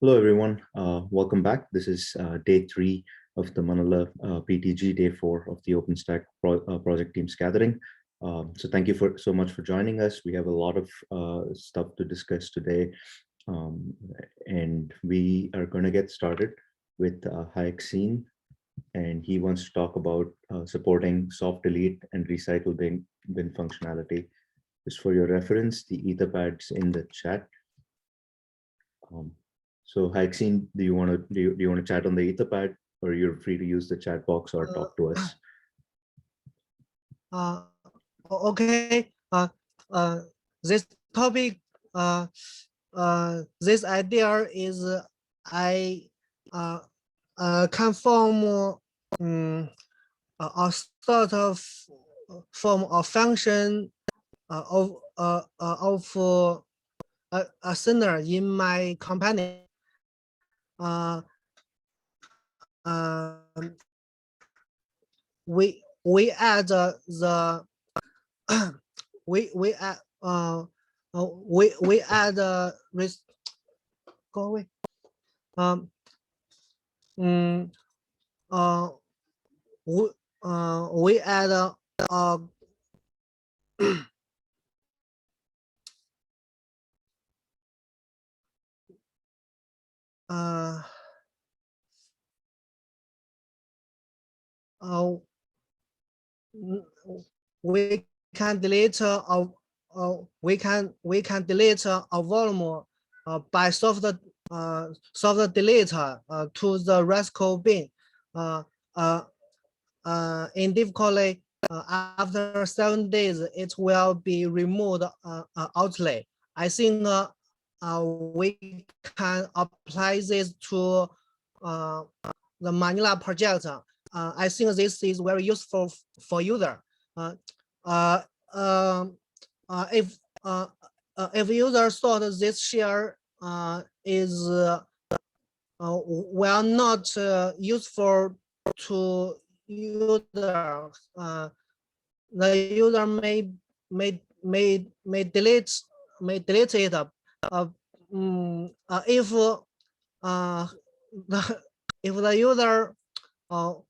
Hello, everyone. Welcome back. This is day 3 of the Manila PTG, day 4 of the OpenStack project teams gathering. So thank you so much for joining us. We have a lot of stuff to discuss today, and we are going to get started with Xena, and he wants to talk about supporting soft delete and recycle bin functionality. Just for your reference, the Etherpad's in the chat. So Xena, do you want to chat on the Etherpad, or you're free to use the chat box or talk to us? Okay. This topic, this idea is I can form a sort of form of function of a center in my company. We add the we add we add go away. We add we can delete we can delete a volume by soft delete to the RESTful bin. In difficulty, after 7 days, it will be removed outright. I think we can apply this to the Manila project. I think this is very useful for user. If user thought this share is well not useful to user, the user may delete it. If the user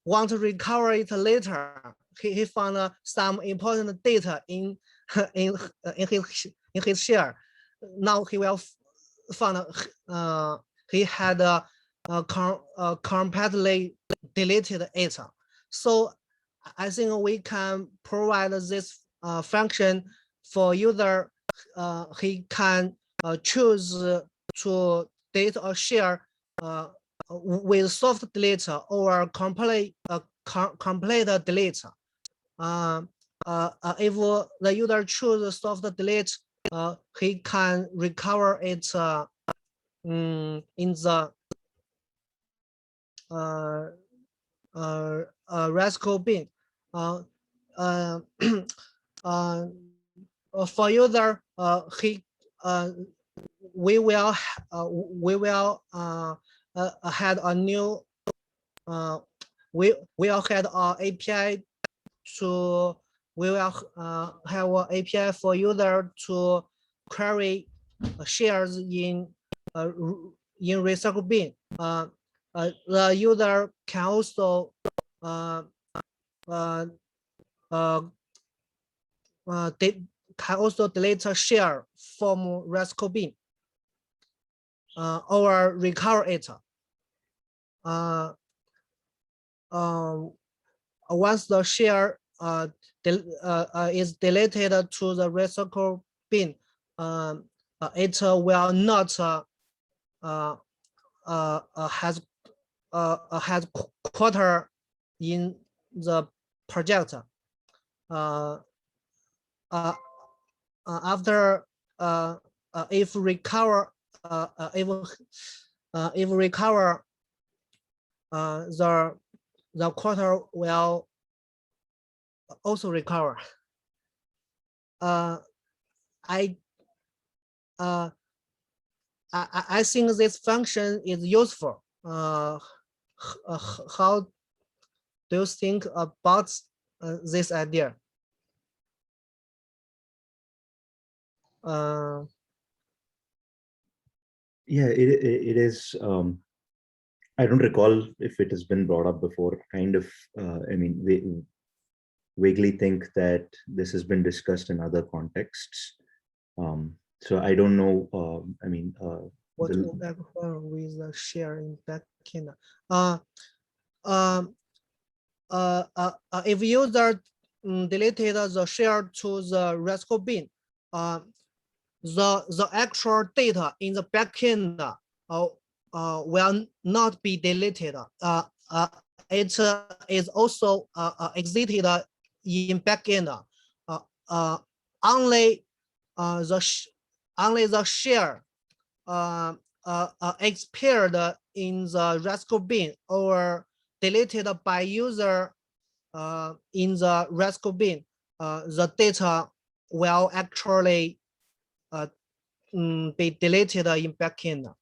want to recover it later, he found some important data in his share. Now he will find he had completely deleted it. So I think we can provide this function for user. He can choose to delete or share with soft delete or complete delete. If the user chooses soft delete, he can recover it in the RESTful bin. For user, we will had a new we will had our API to we will have an API for user to query shares in recycle bin. The user can also delete a share from RESTful bin or recover it. Once the share is deleted to the RESTful bin, it will not has quarter in the project. After if recover the quarter will also recover. I think this function is useful. How do you think about this idea? Yeah, it is. I don't recall if it has been brought up before. Kind of, I mean, we vaguely think that this has been discussed in other contexts. So I don't know. I mean, What the, will happen with the share in backend? Uh, um, if user deleted the share to the RESTful bin, the actual data in the backend will not be deleted. It is also exited in backend. Only only the share expired in the RESTful bin or deleted by user in the RESTful bin, the data will actually be deleted in backend.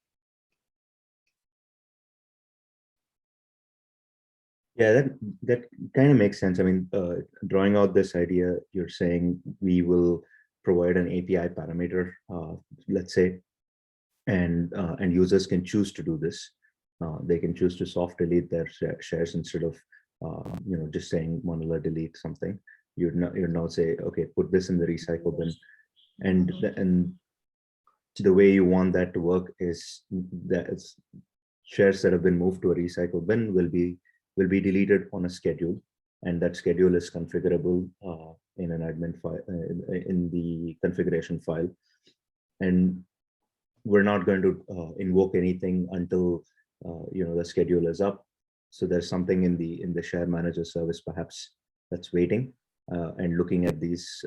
yeah, that kind of makes sense. I mean, drawing out this idea, you're saying we will provide an API parameter, let's say, and users can choose to do this. They can choose to soft delete their shares instead of just saying Manila delete something. You'd now say, okay, put this in the recycle bin, and the way you want that to work is that it's shares that have been moved to a recycle bin will be deleted on a schedule, and that schedule is configurable in an admin file in the configuration file, and we're not going to invoke anything until the schedule is up. So there's something in the share manager service perhaps that's waiting and looking at these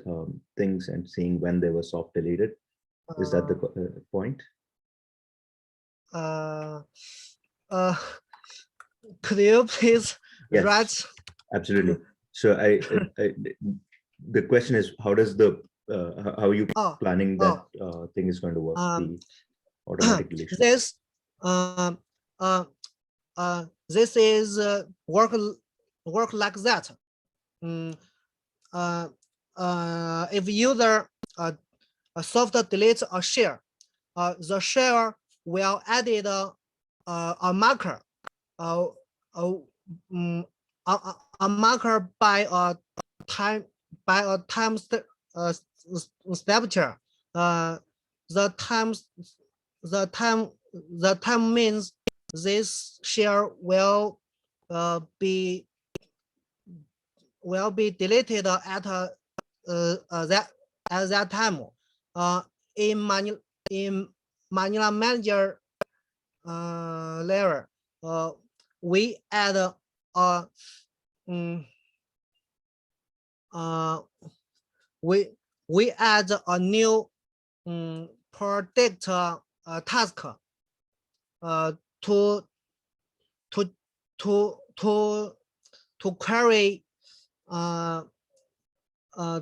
things and seeing when they were soft deleted. Is that the point? Could you please Yes, write? absolutely. So the question is, how does how are you planning that thing is going to work, the automatic deletion? This this is work like that. If user soft delete a share, the share will added a marker, a marker by a time snapshot. The time means this share will be deleted at that time. In Manila manager layer, we add we add a new predict task to query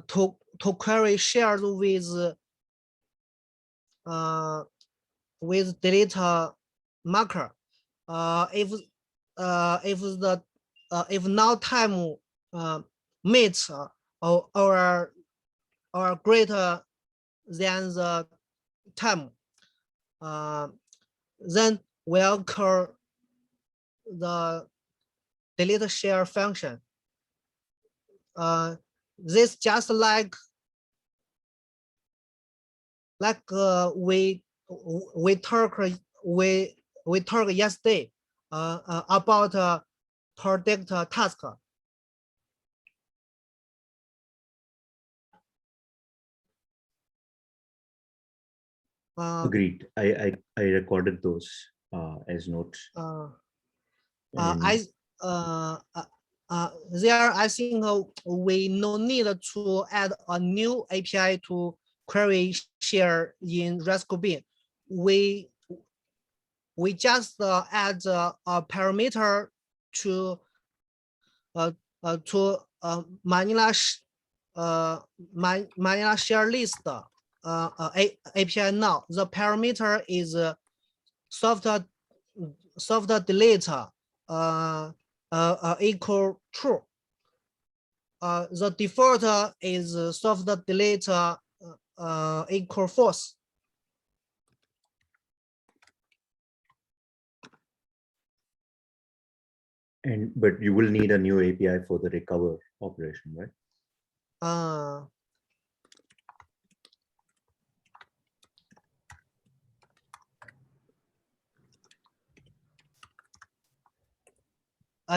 to query shares with delete marker. If now time meets or greater than the time, then we'll call the delete share function. This just like we talked yesterday about predict task. Agreed. I recorded those as notes. There, I think we no need to add a new API to query share in RESTful bin. We just add a parameter to Manila Manila share list API now. The parameter is soft delete equal true. The default is soft delete equal false. But you will need a new API for the recover operation, right?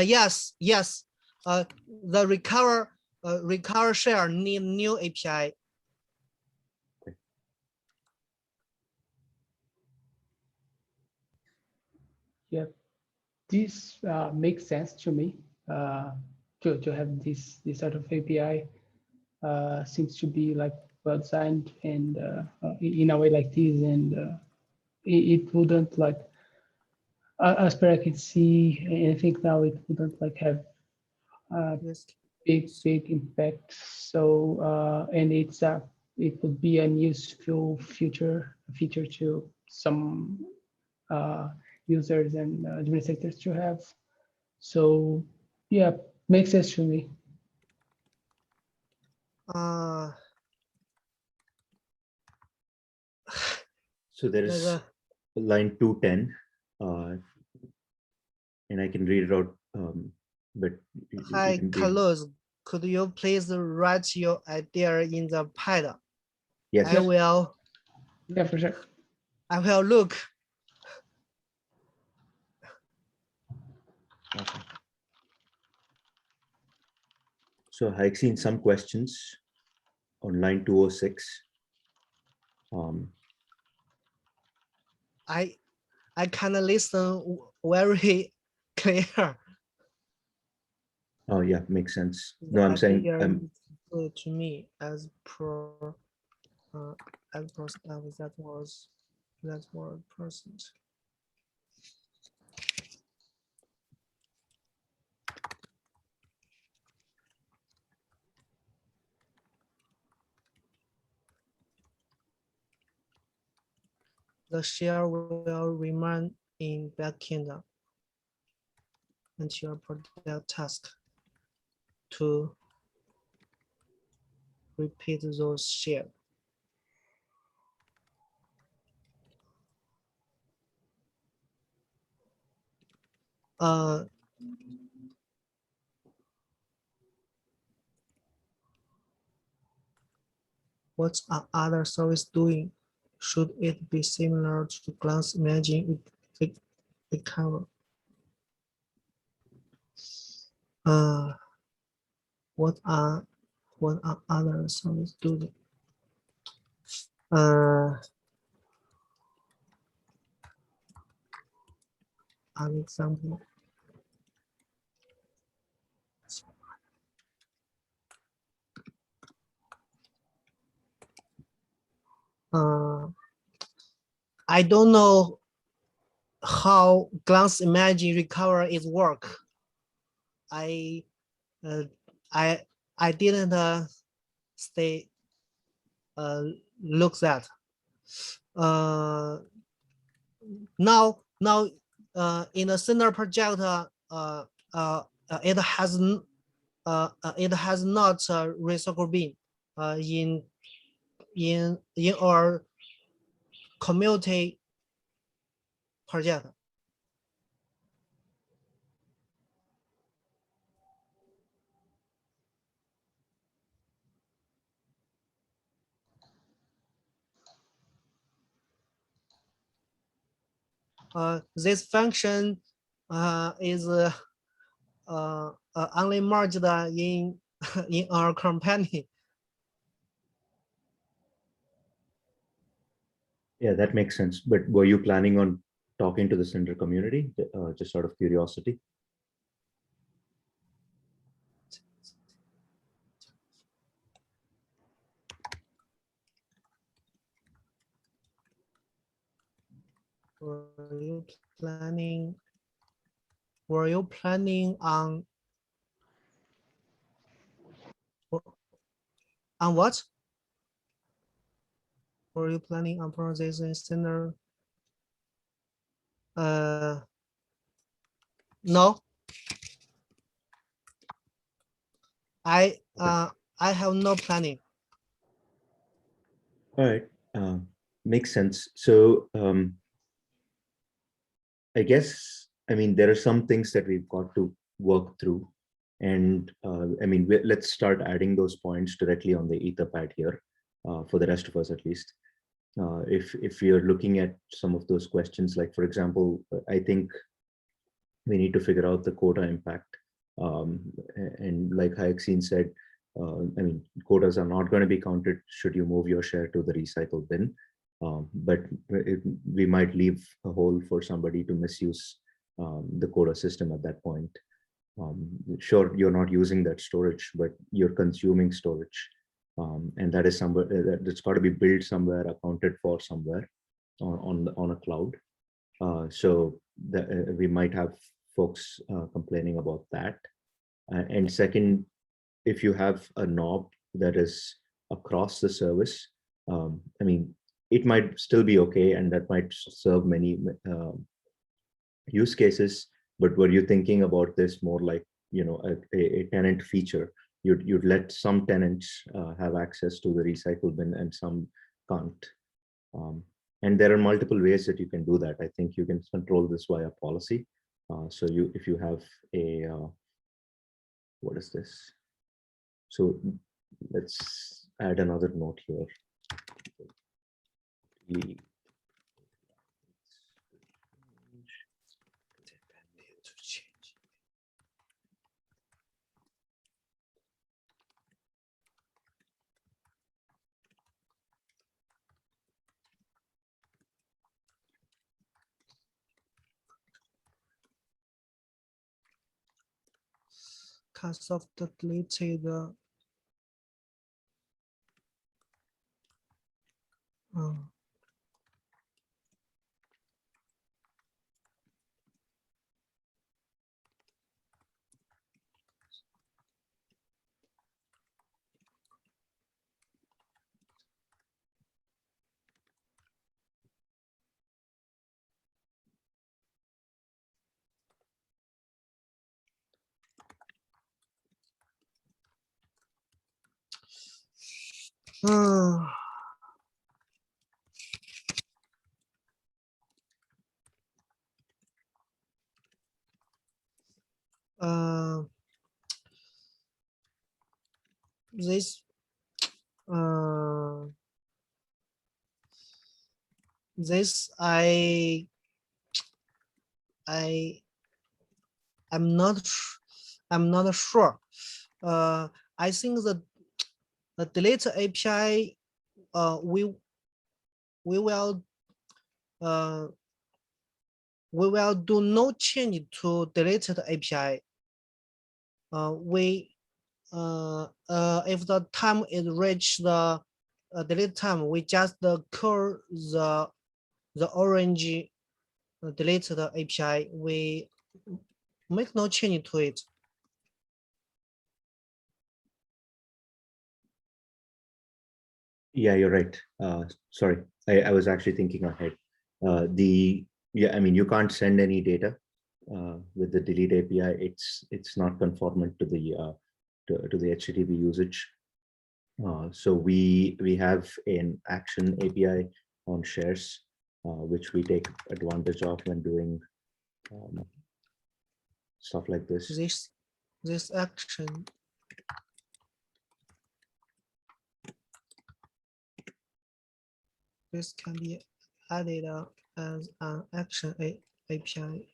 Yes. The recover share need new API. Okay. Yeah, this makes sense to me. To have this sort of API seems to be like well designed and in a way like this, and it wouldn't like as per I can see, and I think now it wouldn't like have Yes. big impact. So and it would be a useful feature to some users and administrators to have. So yeah, makes sense to me. So there is line 210, and I can read it out, but hi, Carlos, could you please write your idea in the pad? Yes. I will. Yeah, for sure. I will look. Okay. So I've seen some questions on line 206. I can listen very clear. Oh yeah, makes sense. No, I'm saying good to me as per staff, that was present. The share will remain in backend until product task to repeat those share. What's other service doing? Should it be similar to glance imaging recover? What are other service doing? An example. I don't know how glance imaging recover is work. I didn't stay look that. Now in a Xena project, it has not recycle bin in our community project. This function is only merged in in our company. Yeah, that makes sense. But were you planning on talking to the Cinder community, just out of curiosity? Were you planning on what? Were you planning on processing Xena? No. I have no planning. All right, makes sense. So I guess, I mean, there are some things that we've got to work through. And I mean, let's start adding those points directly on the Etherpad here, for the rest of us at least. If you're looking at some of those questions, like for example, I think we need to figure out the quota impact. And like Xena said, I mean, quotas are not going to be counted should you move your share to the recycle bin. But we might leave a hole for somebody to misuse the quota system at that point. Sure, you're not using that storage, but you're consuming storage. And that is somewhere that's got to be built somewhere, accounted for somewhere on a cloud. So that, we might have folks complaining about that. And second, if you have a knob that is across the service, I mean, it might still be okay, and that might serve many use cases. But were you thinking about this more like, you know, a tenant feature? You'd let some tenants have access to the recycle bin and some can't. And there are multiple ways that you can do that. I think you can control this via policy. So if you have a, what is this? So let's add another note here. Cast of the deleted this this I'm not sure. I think the delete API we will do no change to deleted API. If the time is reach the delete time, we just call the orange deleted API. We make no change to it. Yeah, you're right. Sorry, I was actually thinking ahead. Yeah, I mean, you can't send any data with the delete API. It's not conformant to the to the HTTP usage. So we have an action API on shares, which we take advantage of when doing stuff like this. This action. This can be added as an action API.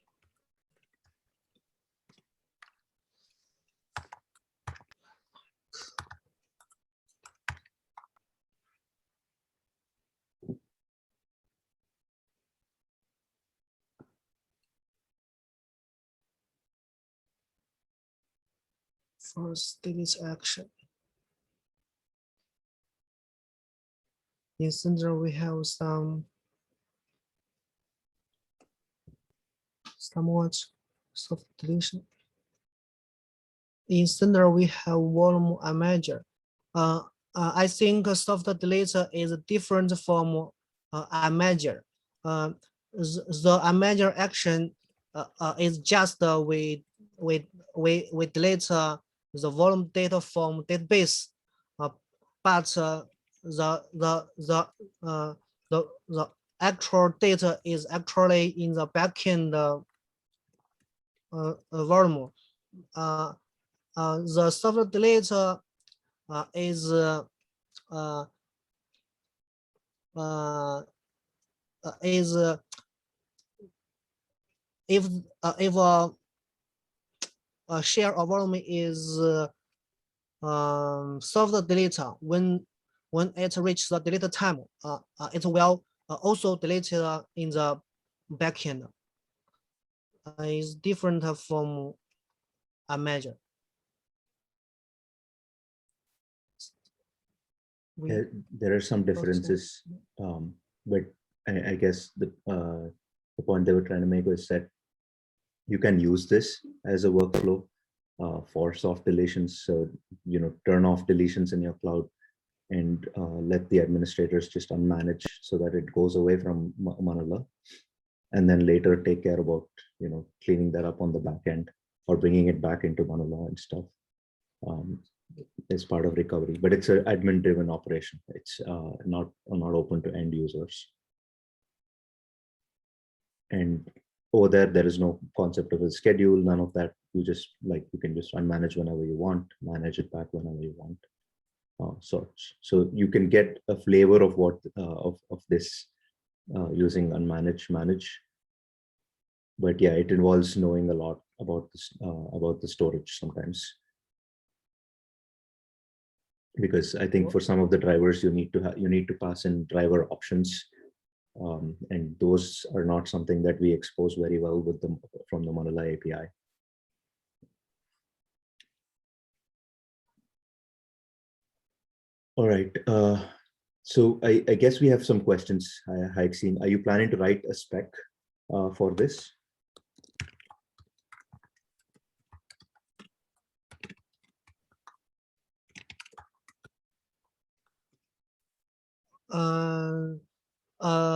First, delete action. In center, we have somewhat soft deletion. In center, we have volume imager. I think soft delete is different from imager. The imager action is just we delete the volume data from database, but the actual data is actually in the backend volume. the soft delete is if a share or volume is soft delete when it reaches the delete time, it will also delete in the backend. Is different from a measure. There are some differences, but I guess the point they were trying to make was that you can use this as a workflow for soft deletions. So, turn off deletions in your cloud and let the administrators just unmanage so that it goes away from Manila, and then later take care about, cleaning that up on the back end or bringing it back into Manila and stuff. As part of recovery, but it's an admin-driven operation. It's not open to end users. And over there is no concept of a schedule, none of that. You can just unmanage whenever you want, manage it back whenever you want. So you can get a flavor of what of this using unmanage manage. But yeah, it involves knowing a lot about this about the storage sometimes. Because I think for some of the drivers, you need to pass in driver options, and those are not something that we expose very well with them from the Manila API. All right, so I guess we have some questions. Hi, Xena. Are you planning to write a spec for this?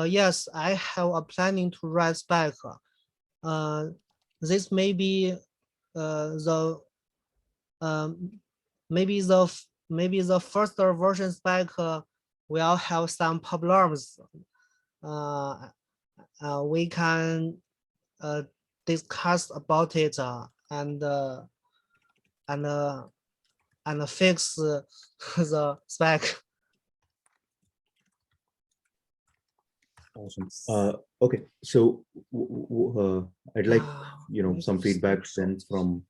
Yes, I have a planning to write spec. This may be maybe the first version spec will have some problems. We can discuss about it and fix the spec. Awesome. Okay, so I'd like some feedback then from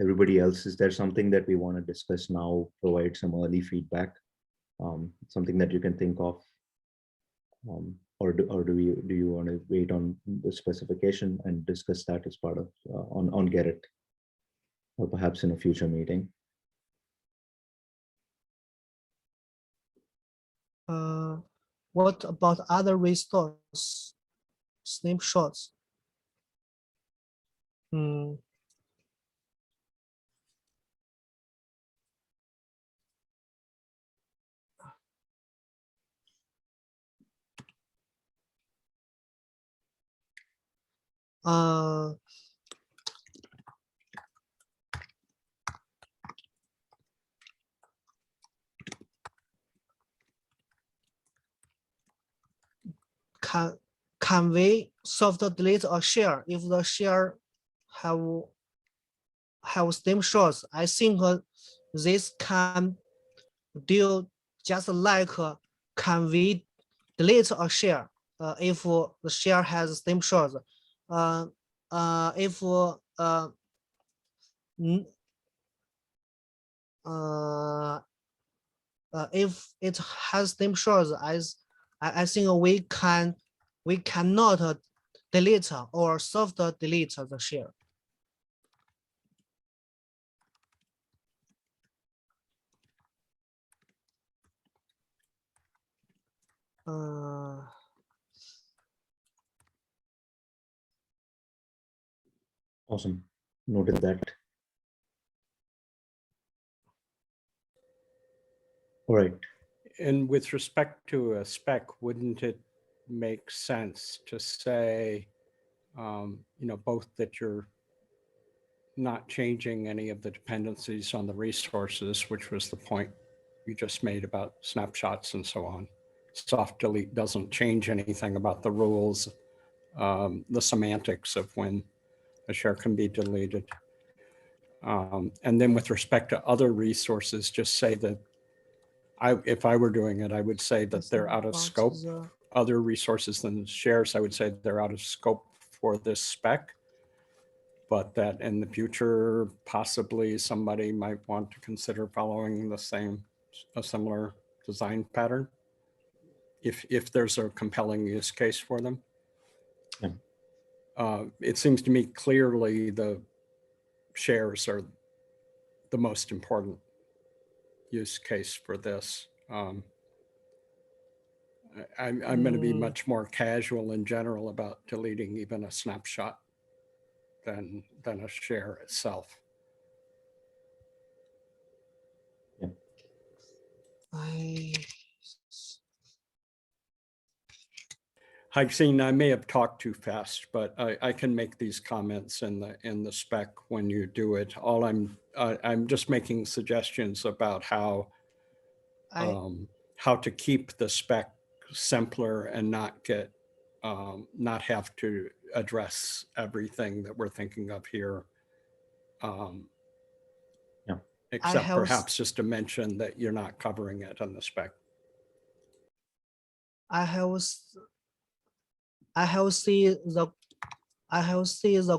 everybody else. Is there something that we want to discuss now? Provide some early feedback, something that you can think of, or do you want to wait on the specification and discuss that as part of on Get It, or perhaps in a future meeting? What about other resources, snapshots? Can we soft delete a share if the share have snapshots? I think this can do just like can we delete a share if the share has snapshots? If it has snapshots, I think we cannot delete or soft delete the share. Awesome, noted that. All right. And with respect to a spec, wouldn't it make sense to say, both that you're not changing any of the dependencies on the resources, which was the point you just made about snapshots and so on. Soft delete doesn't change anything about the rules, the semantics of when a share can be deleted. And then with respect to other resources, just say that if I were doing it, I would say that they're out of scope. Other resources than shares, I would say they're out of scope for this spec, but that in the future, possibly somebody might want to consider following a similar design pattern if there's a compelling use case for them. Yeah. It seems to me clearly the shares are the most important use case for this. I'm going to be much more casual in general about deleting even a snapshot than a share itself. Yeah. Xena, I may have talked too fast, but I can make these comments in the spec when you do it. All I'm just making suggestions about how to keep the spec simpler and not get not have to address everything that we're thinking of here. Yeah. Except perhaps just to mention that you're not covering it on the spec. I have seen the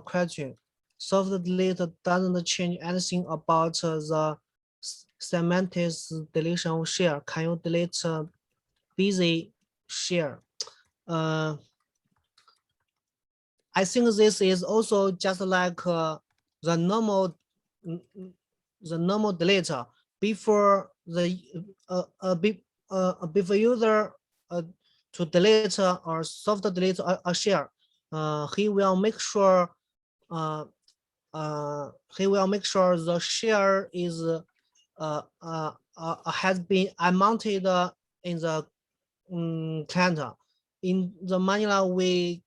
question. Soft delete doesn't change anything about the semantics deletion of share. Can you delete busy share? I think this is also just like the normal delete before the before user to delete or soft delete a share. He will make sure the share is has been mounted in the client. In the Manila, we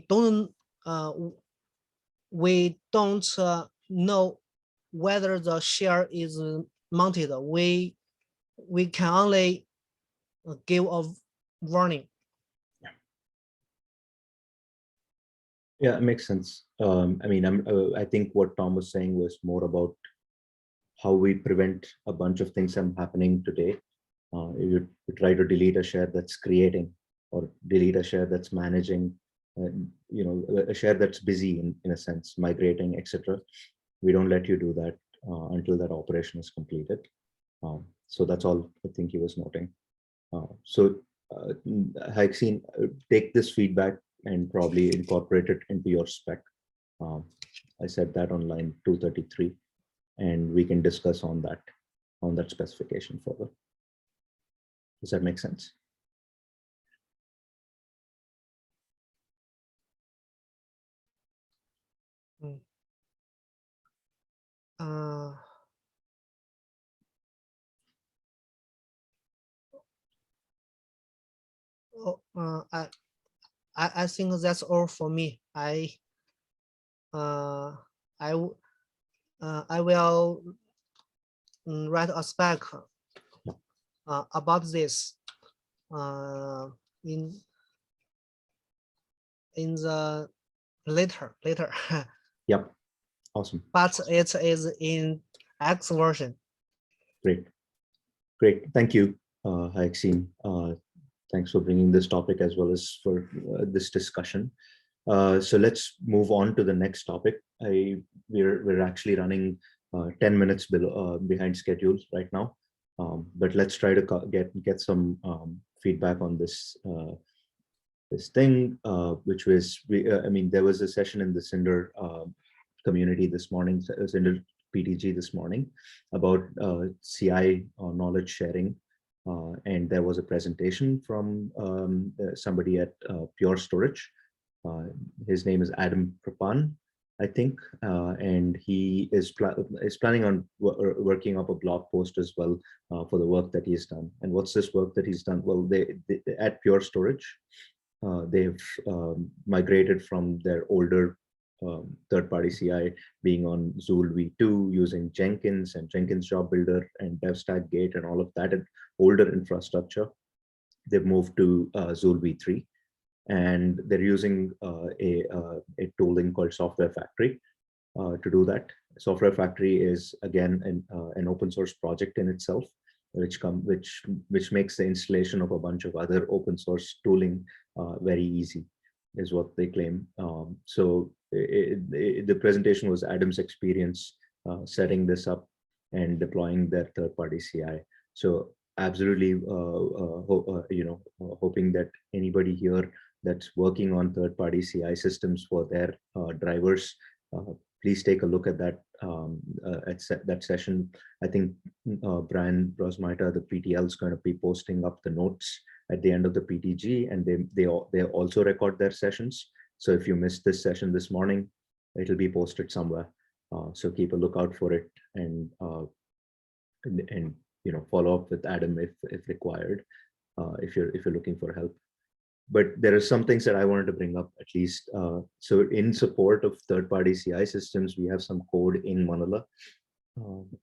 don't know whether the share is mounted. We can only give a warning. Yeah, it makes sense. I mean, I think what Tom was saying was more about how we prevent a bunch of things from happening today. You try to delete a share that's creating, or delete a share that's managing, a share that's busy in a sense, migrating, etc. We don't let you do that until that operation is completed. So that's all I think he was noting. Xena, take this feedback and probably incorporate it into your spec. I said that on line 233, and we can discuss on that specification further. Does that make sense? I think that's all for me. I will write a spec about this in the later. Yep. Awesome. But it is in X version. Great. Thank you, Xena. Thanks for bringing this topic as well as for this discussion. So let's move on to the next topic. We're actually running 10 minutes behind schedule right now, but let's try to get some feedback on this thing, which was there was a session in the Cinder community this morning, Cinder PTG this morning, about CI knowledge sharing. And there was a presentation from somebody at Pure Storage. His name is Adam Prapan, I think, and he is planning on working up a blog post as well for the work that he's done. And what's this work that he's done? Well, they at Pure Storage, they've migrated from their older third-party CI being on Zool v2 using Jenkins and Jenkins Job Builder and DevStack Gate and all of that older infrastructure. They've moved to Zool v3. and they're using a tooling called Software Factory to do that. Software Factory is again an open source project in itself, which makes the installation of a bunch of other open source tooling very easy, is what they claim. So the presentation was Adam's experience setting this up and deploying their third-party CI. So absolutely, hoping that anybody here that's working on third-party CI systems for their drivers, please take a look at that that session. I think Brian Rosmaita, the PTL, is going to be posting up the notes at the end of the PTG, and they also record their sessions. So if you missed this session this morning, it'll be posted somewhere. So keep a lookout for it, and follow up with Adam if required, if you're looking for help. But there are some things that I wanted to bring up at least. So in support of third-party CI systems, we have some code in Manila,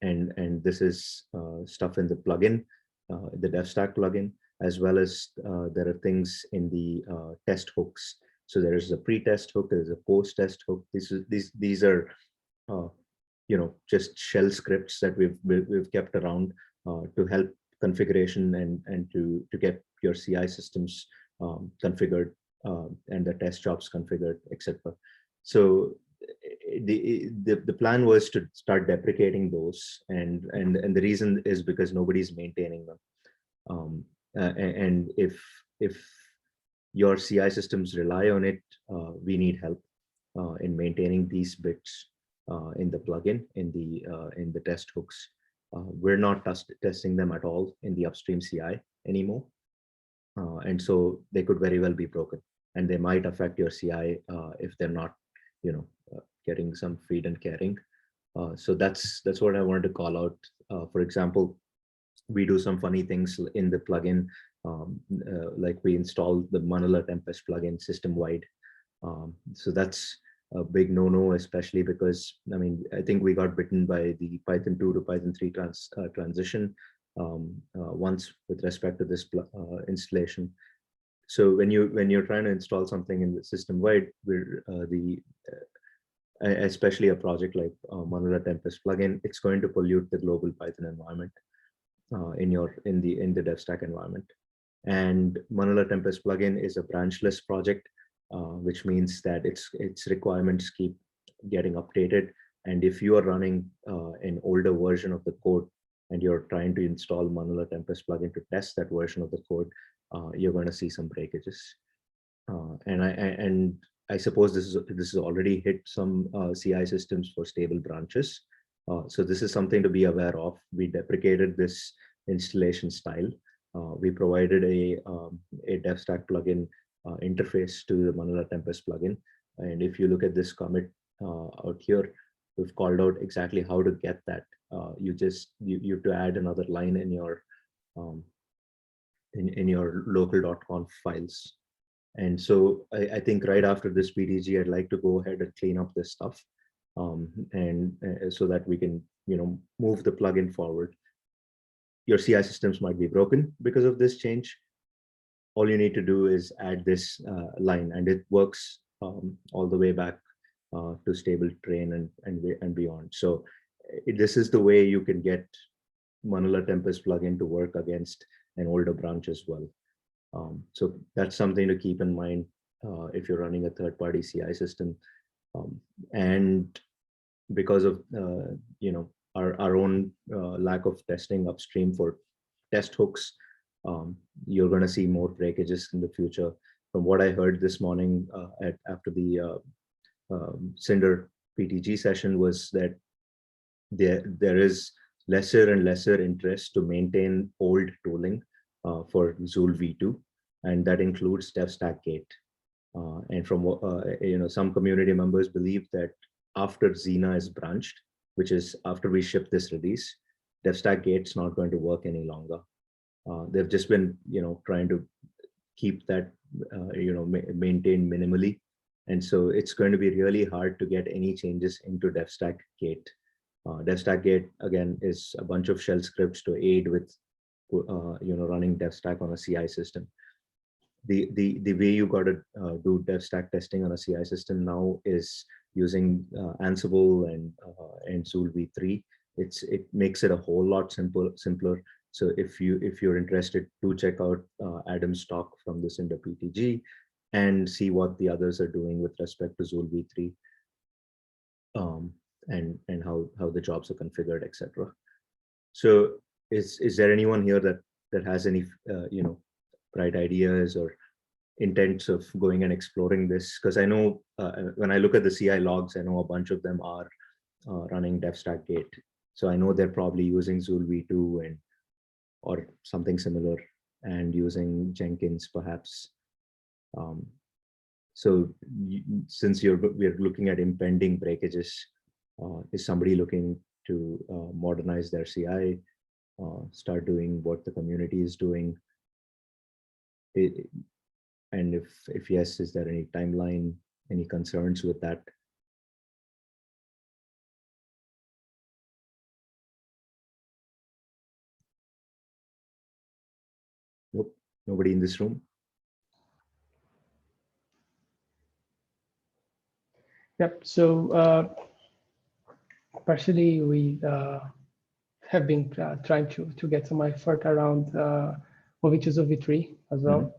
and this is stuff in the plugin, the DevStack plugin, as well as there are things in the test hooks. So there is a pre-test hook, there is a post-test hook. These are just shell scripts that we've kept around to help configuration and to get your CI systems configured and the test jobs configured, etc. So the plan was to start deprecating those, and the reason is because nobody's maintaining them. And if your CI systems rely on it, we need help in maintaining these bits in the plugin, in the test hooks. We're not testing them at all in the upstream CI anymore. And so they could very well be broken, and they might affect your CI if they're not, getting some feed and caring. So that's what I wanted to call out. For example, we do some funny things in the plugin, like we install the Manila Tempest plugin system-wide. So that's a big no-no, especially because, I think we got bitten by the Python 2 to Python 3 transition once with respect to this installation. So when you're trying to install something in the system-wide, especially a project like Manila Tempest plugin, it's going to pollute the global Python environment in the DevStack environment. And Manila Tempest plugin is a branchless project, which means that its requirements keep getting updated. And if you are running an older version of the code and you're trying to install Manila Tempest plugin to test that version of the code, you're going to see some breakages. And I suppose this has already hit some CI systems for stable branches. So this is something to be aware of. We deprecated this installation style. We provided a DevStack plugin interface to the Manila Tempest plugin. And if you look at this commit out here, we've called out exactly how to get that. You have to add another line in your local.conf files. And so I think right after this PTG, I'd like to go ahead and clean up this stuff, and so that we can move the plugin forward. Your CI systems might be broken because of this change. All you need to do is add this line, and it works all the way back to stable train and beyond. So this is the way you can get Manila Tempest plugin to work against an older branch as well. So that's something to keep in mind if you're running a third-party CI system. And because of our own lack of testing upstream for test hooks, you're going to see more breakages in the future. From what I heard this morning after the Cinder PTG session was that there is lesser and lesser interest to maintain old tooling for Zool v2, and that includes DevStack Gate. And from some community members believe that after Xena is branched, which is after we ship this release, DevStack Gate's not going to work any longer. They've just been trying to keep that maintained minimally, and so it's going to be really hard to get any changes into DevStack Gate. DevStack Gate again is a bunch of shell scripts to aid with running DevStack on a CI system. the way you got to do dev stack testing on a CI system now is using Ansible and Zool V3. It makes it a whole lot simpler. So if you're interested, to check out Adam's talk from this in the PTG and see what the others are doing with respect to Zool V3, and how the jobs are configured, etc. So is there anyone here that has any bright ideas or intents of going and exploring this? Because I know when I look at the CI logs, I know a bunch of them are running DevStack Gate. So I know they're probably using Zool V2 or something similar, and using Jenkins perhaps. So since we're looking at impending breakages, is somebody looking to modernize their CI, start doing what the community is doing? And if yes, is there any timeline, any concerns with that? Nope, nobody in this room. Yep. So partially we have been trying to get some effort around moving to Zool V3 as well.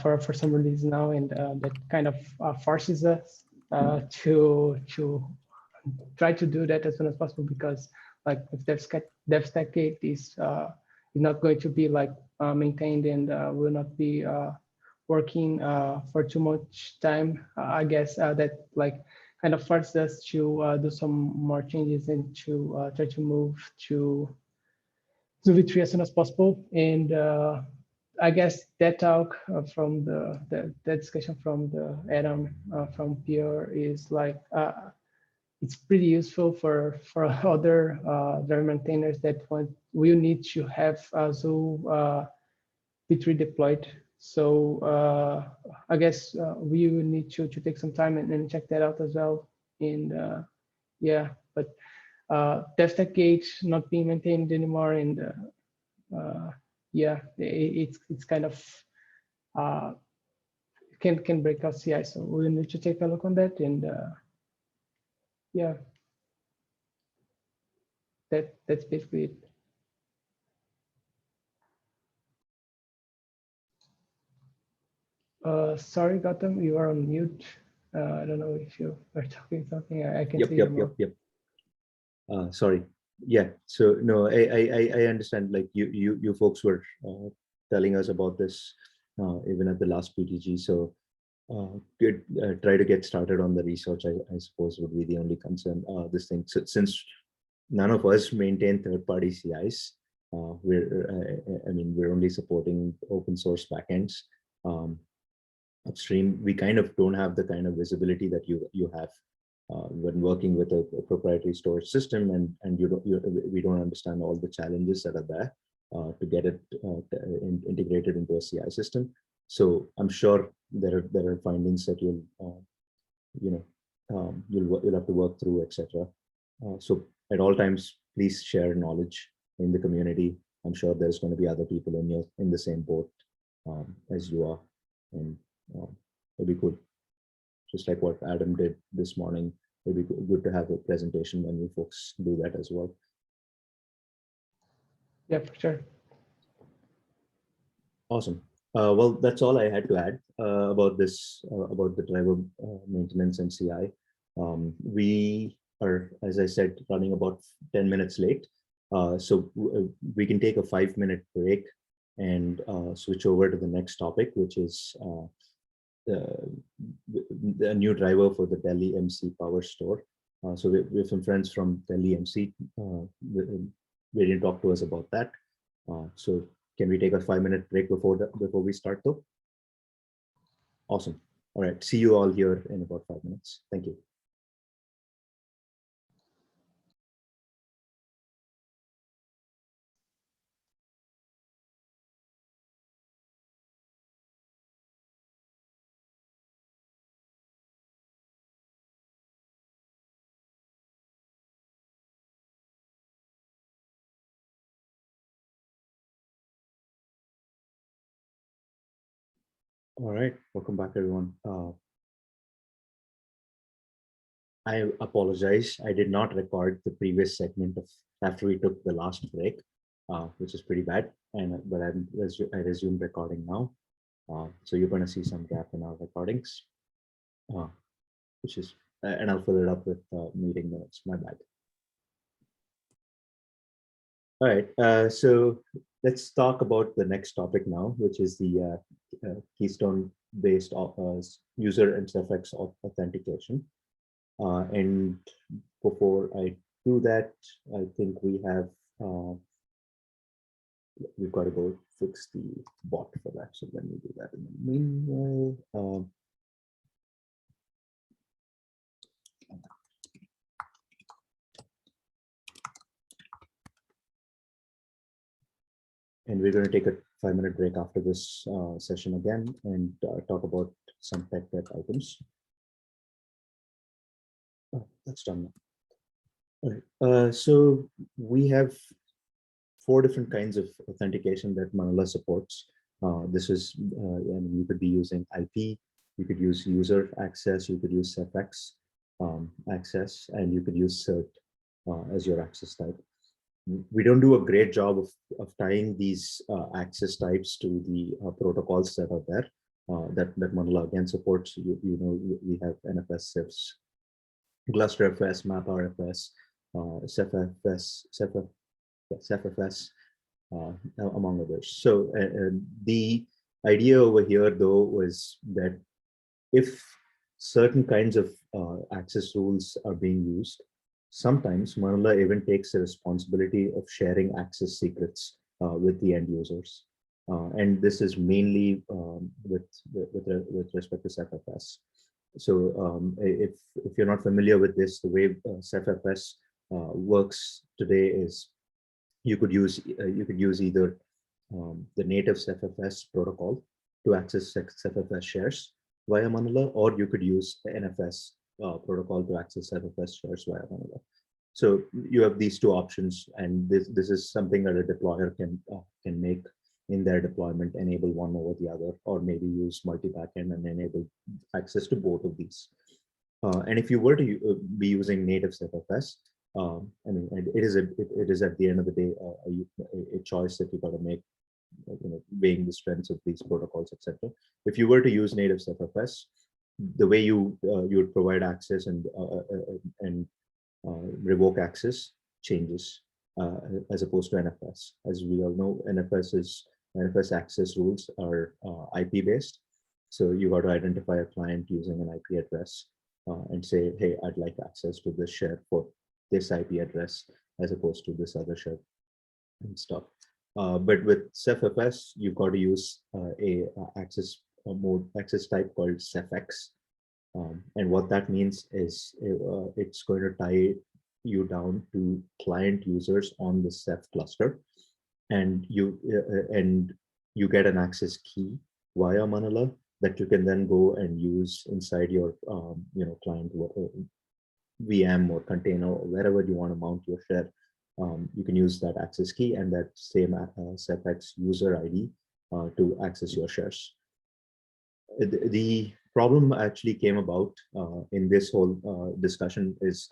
For some reason now, and that kind of forces us to try to do that as soon as possible, because like if DevStack Gate is not going to be like maintained and will not be working for too much time, I guess that like kind of forces us to do some more changes and to try to move to Zool V3 as soon as possible. And I guess that talk from the discussion from the Adam from Pierre is like it's pretty useful for other driver maintainers that will need to have Zool V3 deployed. So I guess we will need to take some time and check that out as well. And yeah, but DevStack Gate not being maintained anymore, and yeah, it's kind of can break out CI. So we'll need to take a look on that, and yeah, that's basically it. Sorry, Gautam, you are on mute. I don't know if you are talking something. I can see you. Yep. Sorry. Yeah. So no, I understand. Like you folks were telling us about this even at the last PTG. So try to get started on the research. I suppose would be the only concern. This thing. So since none of us maintain third-party CIs, we're only supporting open source backends. Upstream, we kind of don't have the kind of visibility that you have when working with a proprietary storage system, and we don't understand all the challenges that are there to get it integrated into a CI system. So I'm sure there are findings that you'll have to work through, etc. So at all times, please share knowledge in the community. I'm sure there's going to be other people in the same boat as you are, and it'd be good. Just like what Adam did this morning, it'd be good to have a presentation when you folks do that as well. Yeah, for sure. Awesome. Well, that's all I had to add about this, about the driver maintenance and CI. We are, as I said, running about 10 minutes late. So we can take a 5-minute break and switch over to the next topic, which is the new driver for the Dell EMC PowerStore. So we have some friends from Dell EMC ready to talk to us about that. So can we take a 5-minute break before we start though? Awesome. All right. See you all here in about 5 minutes. Thank you. All right, welcome back, everyone. I apologize. I did not record the previous segment of after we took the last break, which is pretty bad. But I resumed recording now. So you're going to see some gap in our recordings, which is, and I'll fill it up with meeting notes. My bad. All right, so let's talk about the next topic now, which is the Keystone-based user and cephx authentication. And before I do that, I think we've got to go fix the bot for that. So let me do that in the meanwhile. And we're going to take a 5-minute break after this session again and talk about some tech debt items. Oh, that's done now. All right. So we have 4 different kinds of authentication that Manila supports. This is, and you could be using IP, you could use user access, you could use cephx access, and you could use cert as your access type. We don't do a great job of tying these access types to the protocols that are there that Manila again supports. You know, we have NFS, CIFS, GlusterFS, MapRFS, cephx, among others. So the idea over here, though, was that if certain kinds of access rules are being used, sometimes Manila even takes the responsibility of sharing access secrets with the end users. And this is mainly with respect to cephx. So if you're not familiar with this, the way cephx works today is you could use either the native cephx protocol to access cephx shares via Manila, or you could use the NFS protocol to access cephx shares via Manila. So you have these 2 options, and this is something that a deployer can make in their deployment, enable one over the other, or maybe use multi-backend and enable access to both of these. And if you were to be using native cephx, I mean, it is at the end of the day a choice that you got to make, you know, weighing the strengths of these protocols, etc. If you were to use native cephx, the way you would provide access and revoke access changes as opposed to NFS. As we all know, NFS access rules are IP based. So you got to identify a client using an IP address and say, hey, I'd like access to this share for this IP address as opposed to this other share and stuff. But with cephx, you've got to use a access type called cephx. And what that means is it's going to tie you down to client users on the Ceph cluster, and you get an access key via Manila that you can then go and use inside your client VM or container or wherever you want to mount your share. You can use that access key and that same cephx user ID to access your shares. The problem actually came about in this whole discussion is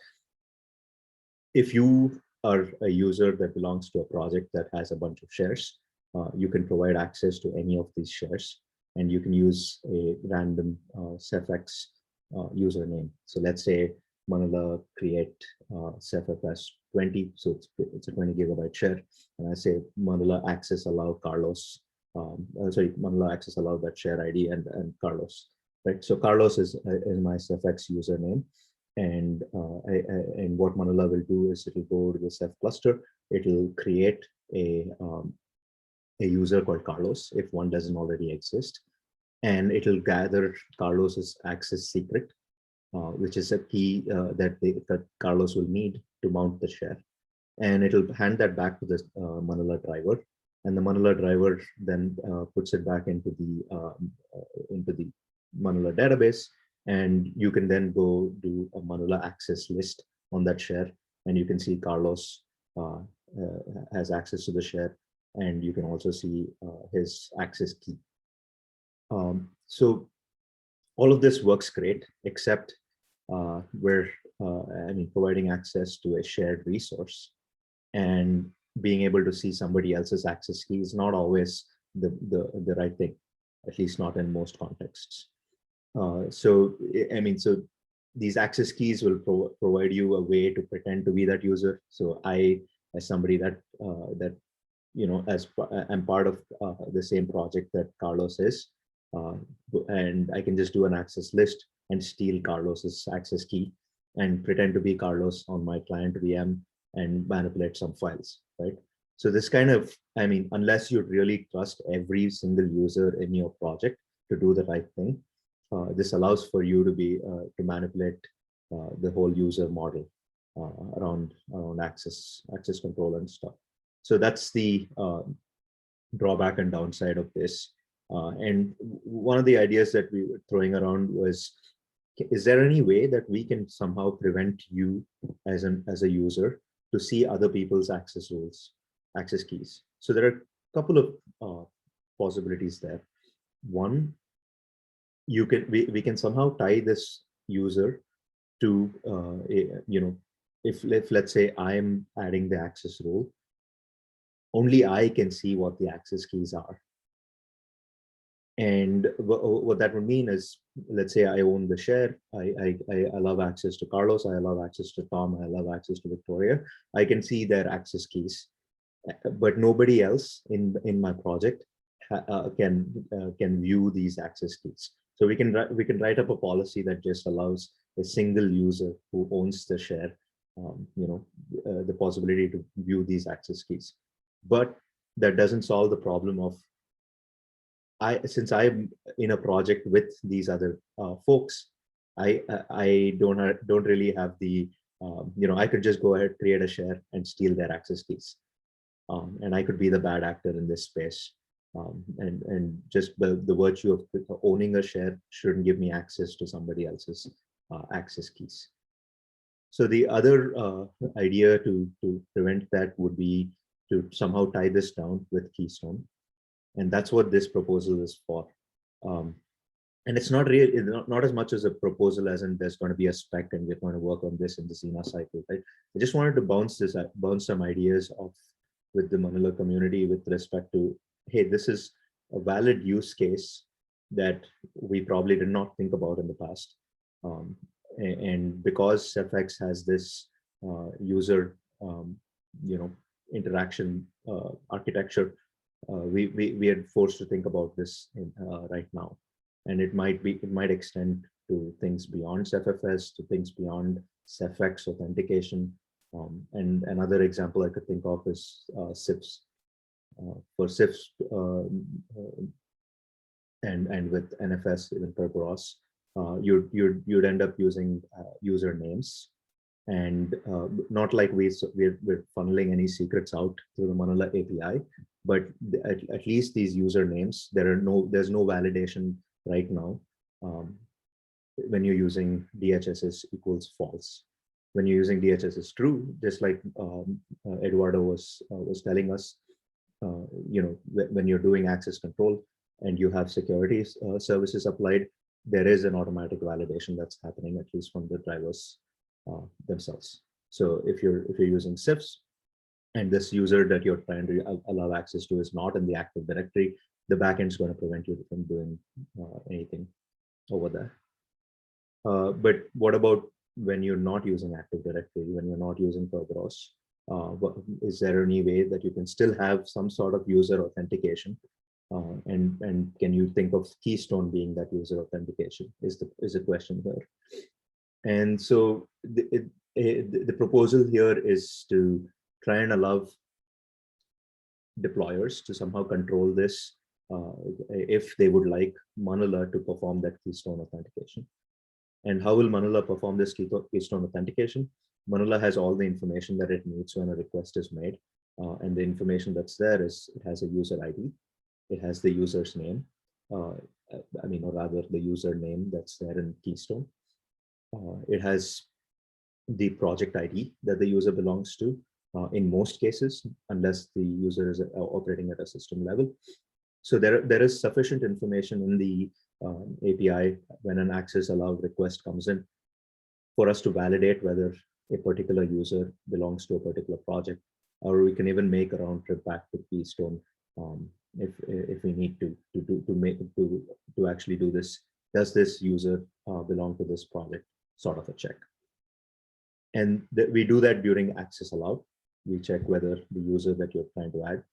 if you are a user that belongs to a project that has a bunch of shares, you can provide access to any of these shares, and you can use a random cephx username. So let's say Manila create cephx 20, so it's a 20 gigabyte share, and I say Manila access allow Carlos. Manila access allow that share ID and Carlos, right? So Carlos is my cephx username, and what Manila will do is it will go to the Ceph cluster. It will create a user called Carlos if one doesn't already exist, and it will gather Carlos's access secret, which is a key that Carlos will need to mount the share, and it will hand that back to the Manila driver. And the Manila driver then puts it back into the Manila database, and you can then go do a Manila access list on that share, and you can see Carlos has access to the share, and you can also see his access key. So all of this works great, except we're providing access to a shared resource, and being able to see somebody else's access key is not always the right thing, at least not in most contexts. So these access keys will provide you a way to pretend to be that user. So I, as somebody that I'm part of the same project that Carlos is, and I can just do an access list and steal Carlos's access key and pretend to be Carlos on my client VM and manipulate some files, right? So this kind of, unless you really trust every single user in your project to do the right thing, this allows for you to manipulate the whole user model around access control and stuff. So that's the drawback and downside of this. And one of the ideas that we were throwing around was, is there any way that we can somehow prevent you as a user to see other people's access rules, access keys? So there are a couple of possibilities there. One, we can somehow tie this user to if let's say I'm adding the access rule, only I can see what the access keys are. And what that would mean is, let's say I own the share, I allow access to Carlos, I allow access to Tom, I allow access to Victoria. I can see their access keys, but nobody else in my project can view these access keys. So we can write up a policy that just allows a single user who owns the share, the possibility to view these access keys. But that doesn't solve the problem of, since I'm in a project with these other folks, I don't really have the, I could just go ahead, create a share and steal their access keys. And I could be the bad actor in this space. And just the virtue of owning a share shouldn't give me access to somebody else's access keys. So the other idea to prevent that would be to somehow tie this down with Keystone. And that's what this proposal is for. And it's not really, not as much as a proposal as in there's going to be a spec and we're going to work on this in the Xena cycle, right? I just wanted to bounce some ideas off with the Manila community with respect to, hey, this is a valid use case that we probably did not think about in the past. And because cephx has this user, interaction architecture, we are forced to think about this right now, and it might extend to things beyond cephx, to things beyond cephx authentication. And another example I could think of is CIFS. For CIFS and with NFS, even Kerberos, you'd end up using usernames, and not like we're funneling any secrets out through the Manila API, but at least these usernames, there's no validation right now when you're using DHSS equals false. When you're using DHSS true, just like Eduardo was telling us, when you're doing access control and you have security services applied, there is an automatic validation that's happening, at least from the drivers themselves. So if you're using CIFS and this user that you're trying to allow access to is not in the Active Directory, the backend is going to prevent you from doing anything over there. But what about when you're not using Active Directory, when you're not using Kerberos? Is there any way that you can still have some sort of user authentication? And can you think of Keystone being that user authentication is the question here. And so the proposal here is to try and allow deployers to somehow control this if they would like Manila to perform that Keystone authentication. And how will Manila perform this Keystone authentication? Manila has all the information that it needs when a request is made. And the information that's there is, it has a user ID. It has the user's name, or rather the username that's there in Keystone. It has the project ID that the user belongs to in most cases, unless the user is operating at a system level. So there is sufficient information in the API when an access allowed request comes in for us to validate whether a particular user belongs to a particular project, or we can even make a round trip back to Keystone if we need to actually do this. Does this user belong to this project? Sort of a check. And we do that during access allowed. We check whether the user that you're trying to add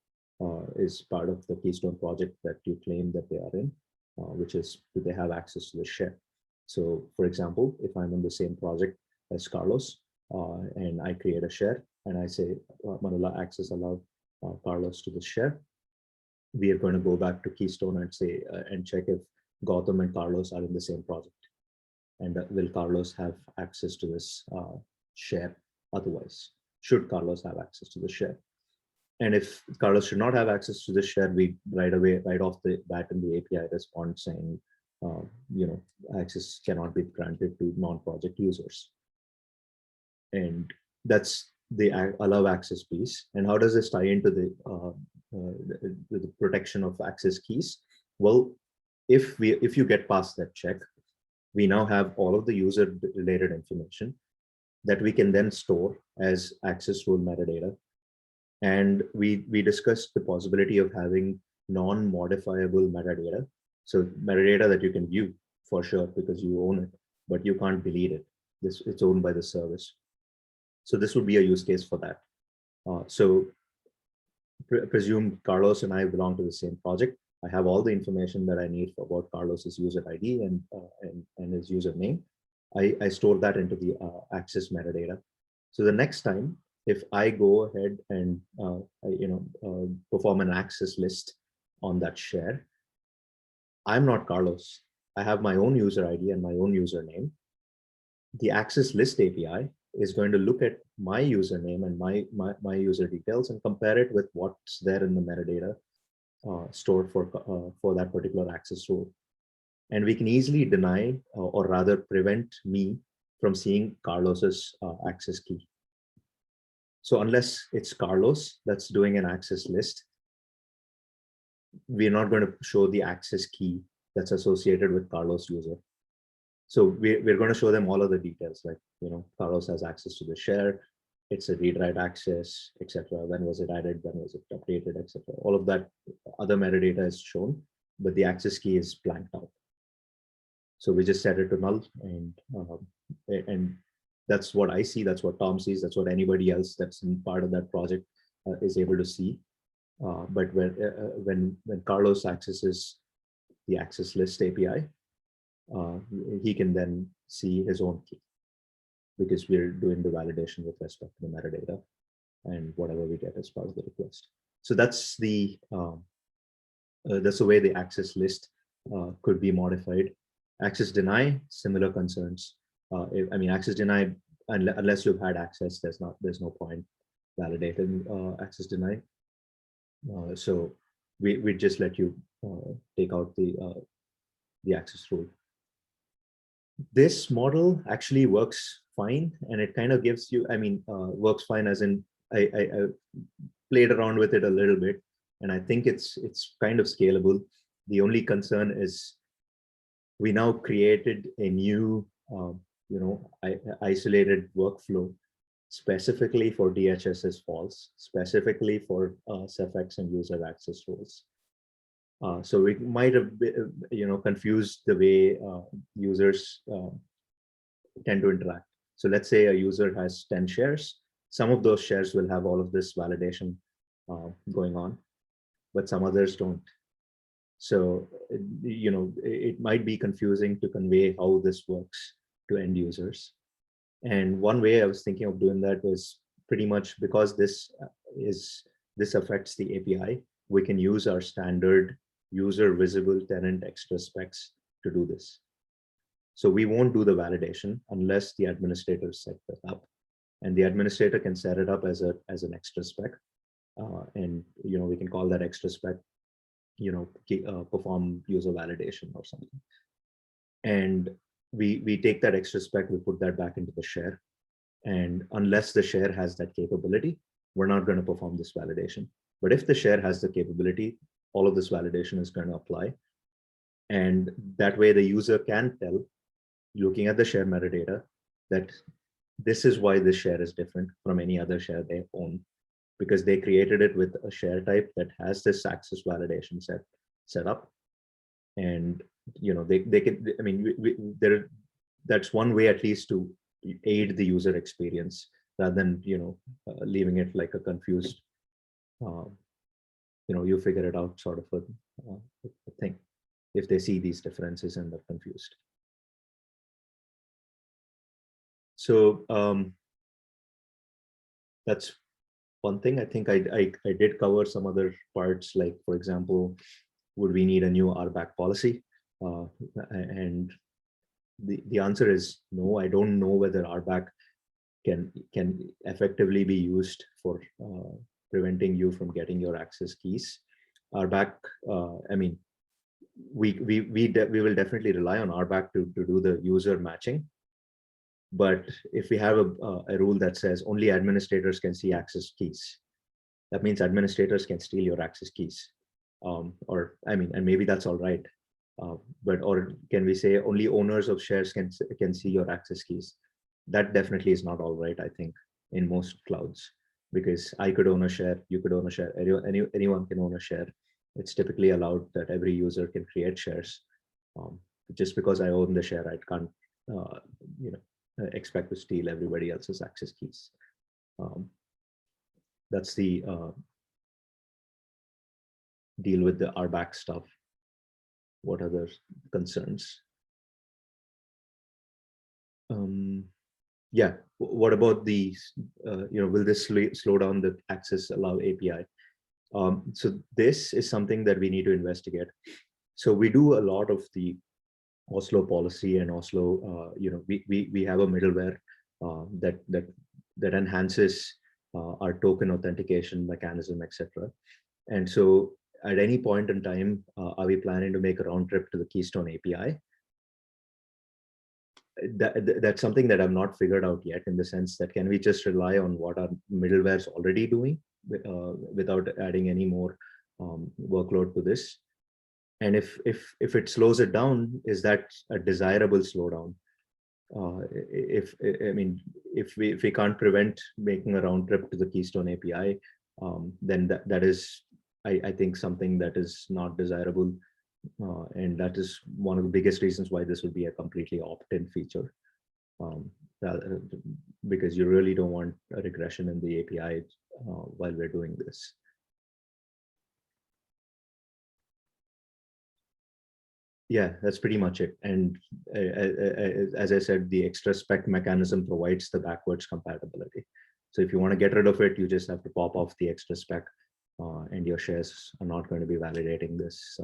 is part of the Keystone project that you claim that they are in, which is, do they have access to the share? So for example, if I'm in the same project as Carlos and I create a share and I say Manila access allowed Carlos to the share, we are going to go back to Keystone and say and check if Gautam and Carlos are in the same project. And will Carlos have access to this share? Otherwise, should Carlos have access to the share? And if Carlos should not have access to the share, we right off the bat in the API respond saying, access cannot be granted to non-project users. And that's the allow access piece. And how does this tie into the protection of access keys? Well, if you get past that check, we now have all of the user related information that we can then store as access rule metadata. And we discussed the possibility of having non-modifiable metadata. So metadata that you can view for sure because you own it, but you can't delete it. It's owned by the service. So this would be a use case for that. So presume Carlos and I belong to the same project. I have all the information that I need about Carlos's user ID and his username. I store that into the access metadata. So the next time, if I go ahead and perform an access list on that share, I'm not Carlos. I have my own user ID and my own username. The access list API is going to look at my username and my user details and compare it with what's there in the metadata stored for that particular access rule. And we can easily deny or rather prevent me from seeing Carlos's access key. So unless it's Carlos that's doing an access list, we're not going to show the access key that's associated with Carlos user. So we're going to show them all of the details, like, Carlos has access to the share, it's a read-write access, etc. When was it added? When was it updated, etc. All of that other metadata is shown, but the access key is blanked out. So we just set it to null, and that's what I see. That's what Tom sees. That's what anybody else that's in part of that project is able to see. But when Carlos accesses the access list API, he can then see his own key because we're doing the validation with respect to the metadata and whatever we get as part of the request. So that's the way the access list could be modified. Access deny, similar concerns. Access deny, unless you've had access, there's no point validating access deny. So we just let you take out the access rule. This model actually works fine, and it kind of gives you, works fine as in I played around with it a little bit, and I think it's kind of scalable. The only concern is we now created a new isolated workflow specifically for DHSS false, specifically for cephx and user access rules. So we might have confused the way users tend to interact. So let's say a user has 10 shares. Some of those shares will have all of this validation going on, but some others don't. So, it might be confusing to convey how this works to end users. And one way I was thinking of doing that was pretty much because this affects the API, we can use our standard user visible tenant extra specs to do this. So we won't do the validation unless the administrator set that up, and the administrator can set it up as an extra spec, and we can call that extra spec, perform user validation or something. And we take that extra spec, we put that back into the share, and unless the share has that capability, we're not going to perform this validation. But if the share has the capability, all of this validation is going to apply. And that way the user can tell, looking at the share metadata, that this is why this share is different from any other share they own, because they created it with a share type that has this access validation set up. And they can, I mean, that's one way at least to aid the user experience, rather than leaving it like a confused you figure it out sort of a thing, if they see these differences and they're confused. So that's one thing. I think I did cover some other parts, like, for example, would we need a new RBAC policy? And the answer is no. I don't know whether RBAC can effectively be used for preventing you from getting your access keys. RBAC, I mean, we will definitely rely on RBAC to do the user matching. But if we have a rule that says only administrators can see access keys, that means administrators can steal your access keys. Or I mean, and maybe that's all right. But or can we say only owners of shares can see your access keys? That definitely is not all right, I think, in most clouds, because I could own a share, you could own a share, anyone can own a share. It's typically allowed that every user can create shares. Just because I own the share, I can't expect to steal everybody else's access keys. That's the deal with the RBAC stuff. What other concerns? Yeah, what about the, will this slow down the access allow API? So this is something that we need to investigate. So we do a lot of the Oslo policy and Oslo, we have a middleware that enhances our token authentication mechanism, etc. And so at any point in time, are we planning to make a round trip to the Keystone API? That's something that I've not figured out yet, in the sense that can we just rely on what our middleware is already doing without adding any more workload to this? And if it slows it down, is that a desirable slowdown? If we can't prevent making a round trip to the Keystone API, then that is, I think, something that is not desirable. And that is one of the biggest reasons why this would be a completely opt-in feature, because you really don't want a regression in the API while we're doing this. Yeah, that's pretty much it. And as I said, the extra spec mechanism provides the backwards compatibility. So if you want to get rid of it, you just have to pop off the extra spec, and your shares are not going to be validating this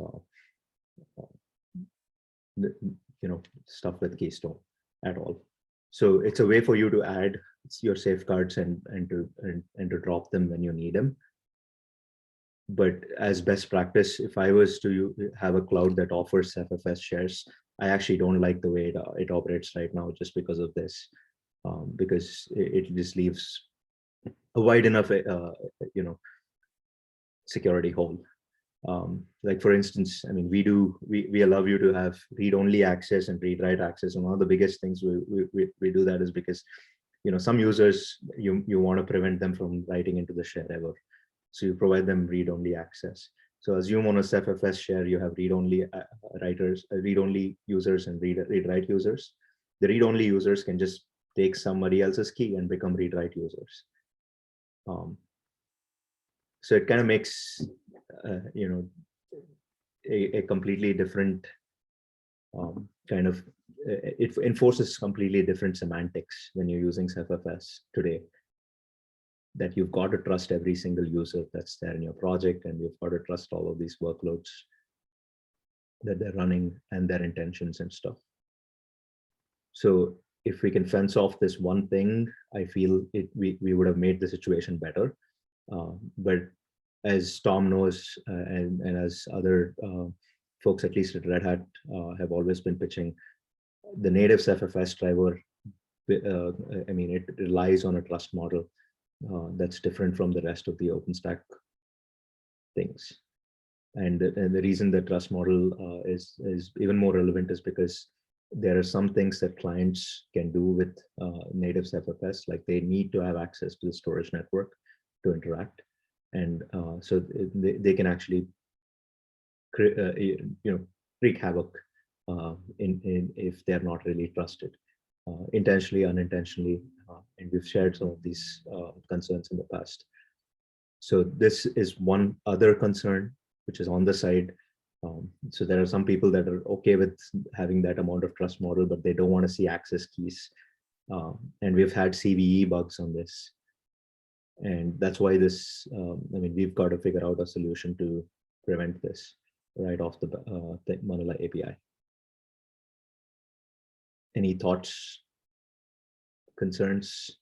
stuff with Keystone at all. So it's a way for you to add your safeguards and to drop them when you need them. But as best practice, if I was to have a cloud that offers cephx shares, I actually don't like the way it operates right now, just because of this, because it just leaves a wide enough security hole. Like, for instance, I mean, we allow you to have read-only access and read-write access, and one of the biggest things we do that is because some users you want to prevent them from writing into the share ever, so you provide them read-only access. So assume on a cephx share you have read-only writers, read-only users and read-write users. The read-only users can just take somebody else's key and become read-write users. So it kind of makes a completely different kind of, it enforces completely different semantics when you're using cephx today, that you've got to trust every single user that's there in your project, and you've got to trust all of these workloads that they're running and their intentions and stuff. So if we can fence off this one thing, I feel we would have made the situation better. But as Tom knows, and as other folks, at least at Red Hat, have always been pitching, the native cephx driver, I mean, it relies on a trust model that's different from the rest of the OpenStack things. And the reason the trust model is even more relevant is because there are some things that clients can do with native cephx, like they need to have access to the storage network to interact. And so they can actually wreak havoc if they're not really trusted, intentionally, unintentionally. And we've shared some of these concerns in the past. So this is one other concern, which is on the side. So there are some people that are okay with having that amount of trust model, but they don't want to see access keys. And we've had CVE bugs on this. And that's why this, I mean, we've got to figure out a solution to prevent this right off the Manila API. Any thoughts, concerns?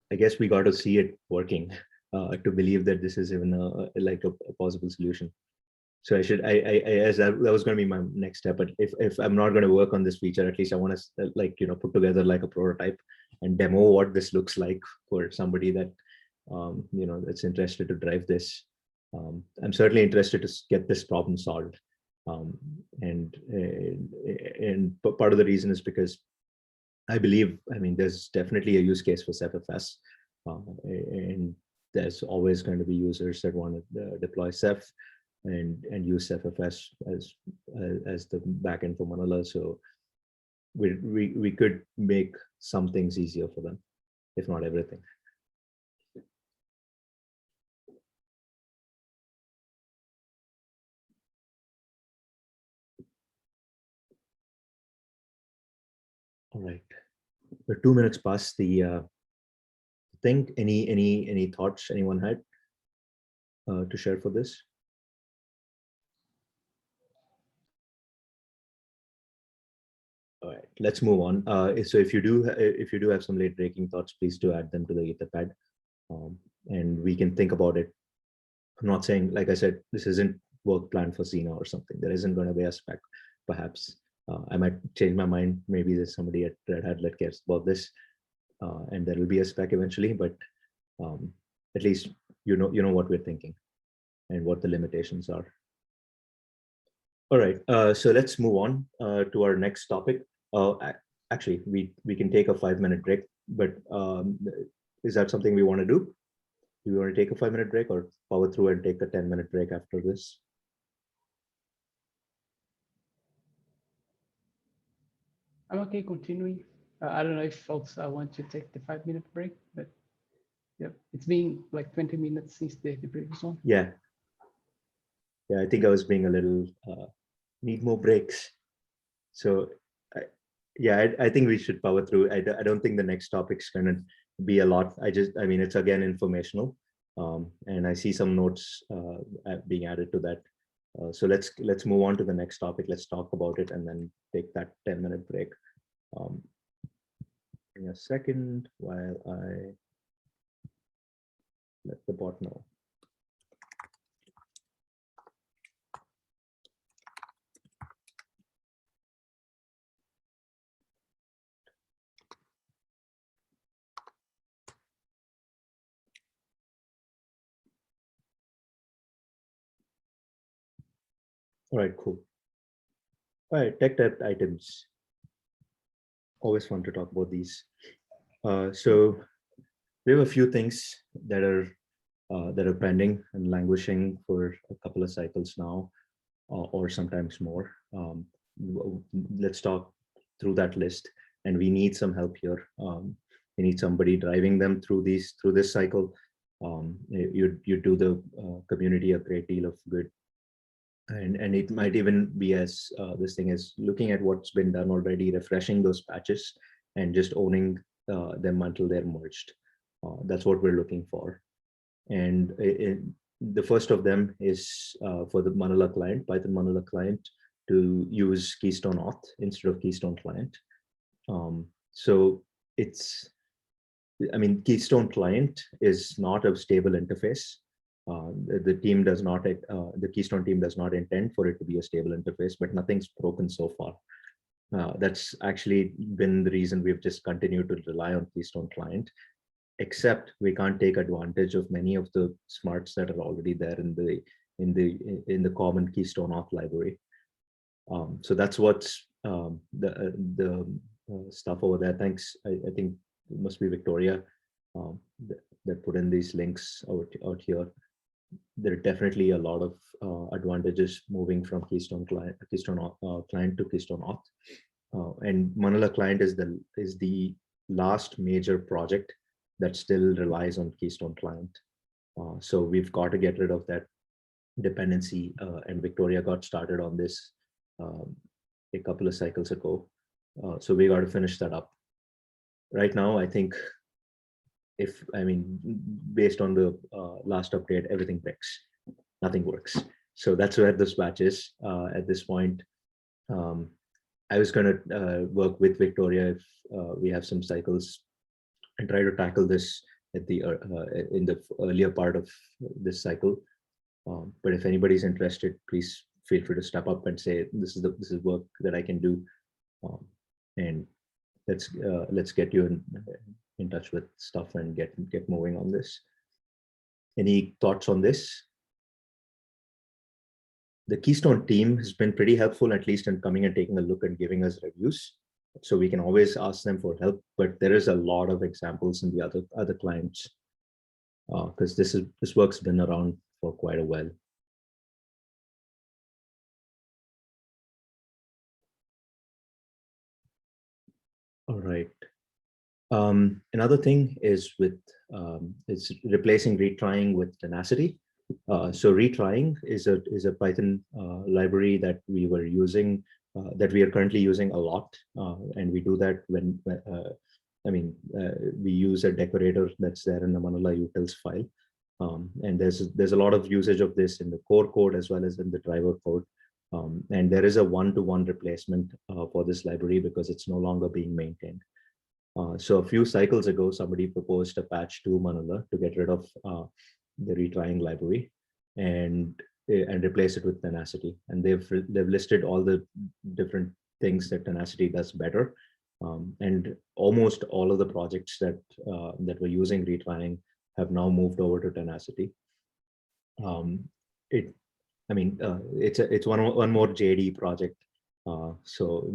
I guess we got to see it working to believe that this is even a possible solution. So I should, as that was going to be my next step. But if I'm not going to work on this feature, at least I want to put together like a prototype and demo what this looks like for somebody that that's interested to drive this. I'm certainly interested to get this problem solved. And part of the reason is because I believe, I mean, there's definitely a use case for cephx, and there's always going to be users that want to deploy Ceph and use cephx as the backend for Manila. So we could make some things easier for them, if not everything. All right, we're 2 minutes past the thing. Any thoughts anyone had to share for this? All right, let's move on. So if you do have some late breaking thoughts, please do add them to the Etherpad, and we can think about it. I'm not saying, like I said, this isn't work plan for Xena or something. There isn't going to be a spec, perhaps. I might change my mind. Maybe there's somebody at Red Hat that cares about this, and there will be a spec eventually. But at least you know what we're thinking and what the limitations are. All right, so let's move on to our next topic. Actually, we can take a 5-minute break, but is that something we want to do? Do we want to take a 5-minute break or power through and take a 10-minute break after this? I'm okay continuing. I don't know if folks want to take the 5-minute break, but yeah, it's been like 20 minutes since the previous one. Yeah, I think I was being a little need more breaks. So I think we should power through. I don't think the next topic's going to be a lot. I mean, it's again informational, and I see some notes being added to that. So let's move on to the next topic. Let's talk about it and then take that 10-minute break. In a second while I let the bot know. All right, cool. All right, tech debt items. Always fun to talk about these. So we have a few things that are pending and languishing for a couple of cycles now, or sometimes more. Let's talk through that list, and we need some help here. We need somebody driving them through this cycle. You do the community a great deal of good. And it might even be as this thing is looking at what's been done already, refreshing those patches and just owning them until they're merged. That's what we're looking for. And the first of them is for the Manila client, Python Manila client, to use Keystone auth instead of Keystone client. So Keystone client is not a stable interface. The team does not, the Keystone team does not intend for it to be a stable interface, but nothing's broken so far. That's actually been the reason we've just continued to rely on Keystone client, except we can't take advantage of many of the smarts that are already there in the common Keystone auth library. So that's what's the stuff over there. Thanks. I think it must be Victoria that put in these links out here. There are definitely a lot of advantages moving from Keystone client to Keystone auth. And Manila client is the last major project that still relies on Keystone client. So we've got to get rid of that dependency, and Victoria got started on this a couple of cycles ago. So we got to finish that up. Right now, I think based on the last update, everything breaks, nothing works. So that's where this batch is at this point. I was going to work with Victoria if we have some cycles and try to tackle this at the in the earlier part of this cycle. But if anybody's interested, please feel free to step up and say this is work that I can do, and let's get you in touch with stuff and get moving on this. Any thoughts on this? The Keystone team has been pretty helpful, at least in coming and taking a look and giving us reviews. So we can always ask them for help, but there is a lot of examples in the other clients because this work's been around for quite a while. All right. Another thing is with it's replacing retrying with tenacity. So retrying is a Python library that we were using, that we are currently using a lot, and we do that when we use a decorator that's there in the Manila utils file, and there's a lot of usage of this in the core code as well as in the driver code, and there is a one-to-one replacement for this library because it's no longer being maintained. So a few cycles ago, somebody proposed a patch to Manila to get rid of the retrying library and replace it with tenacity. And they've listed all the different things that tenacity does better. And almost all of the projects that were using retrying have now moved over to tenacity. It's one more JD project. So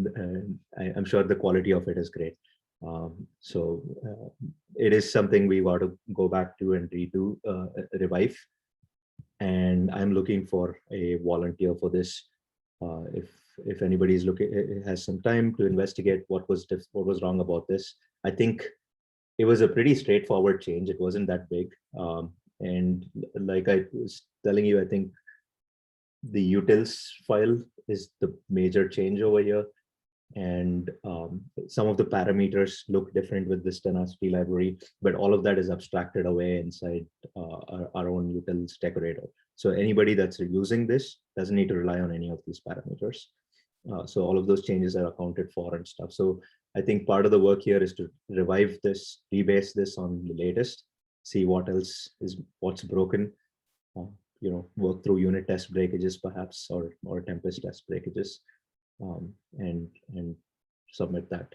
I'm sure the quality of it is great. It is something we want to go back to and redo, revive. And I'm looking for a volunteer for this. If anybody's has some time to investigate what was wrong about this. I think it was a pretty straightforward change. It wasn't that big. And like I was telling you, I think the utils file is the major change over here. And some of the parameters look different with this tenacity library, but all of that is abstracted away inside our own utils decorator. So anybody that's using this doesn't need to rely on any of these parameters. So all of those changes are accounted for and stuff. So I think part of the work here is to revive this, rebase this on the latest, see what's broken, work through unit test breakages perhaps, or Tempest test breakages. And submit that.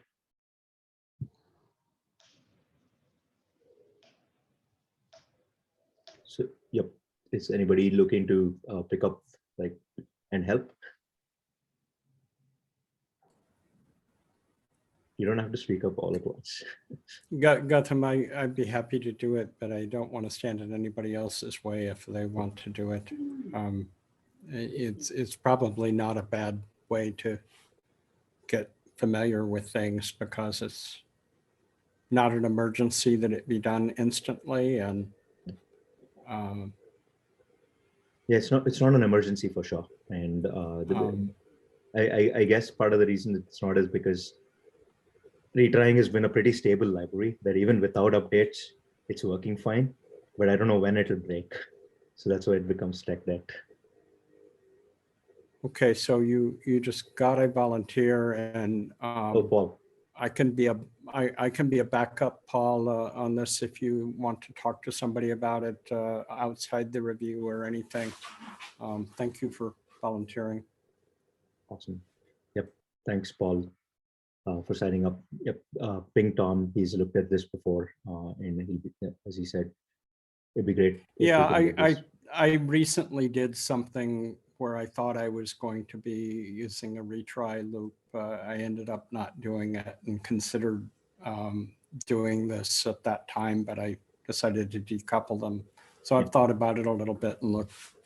So, yep. Is anybody looking to pick up and help? You don't have to speak up all at once. Gautam, I'd be happy to do it, but I don't want to stand in anybody else's way if they want to do it. It's probably not a bad way to get familiar with things because it's not an emergency that it be done instantly. And yeah, it's not an emergency for sure. And I guess part of the reason it's not is because retrying has been a pretty stable library that even without updates, it's working fine, but I don't know when it'll break. So that's why it becomes tech debt. Okay, so you just got a volunteer, and Paul. I can be a backup, Paul, on this if you want to talk to somebody about it outside the review or anything. Thank you for volunteering. Awesome. Yep. Thanks, Paul. for signing up. Yep, ping Tom. He's looked at this before, and he'll be, as he said, it'd be great. Yeah, I recently did something where I thought I was going to be using a retry loop. I ended up not doing it and considered doing this at that time, but I decided to decouple them. So I've thought about it a little bit and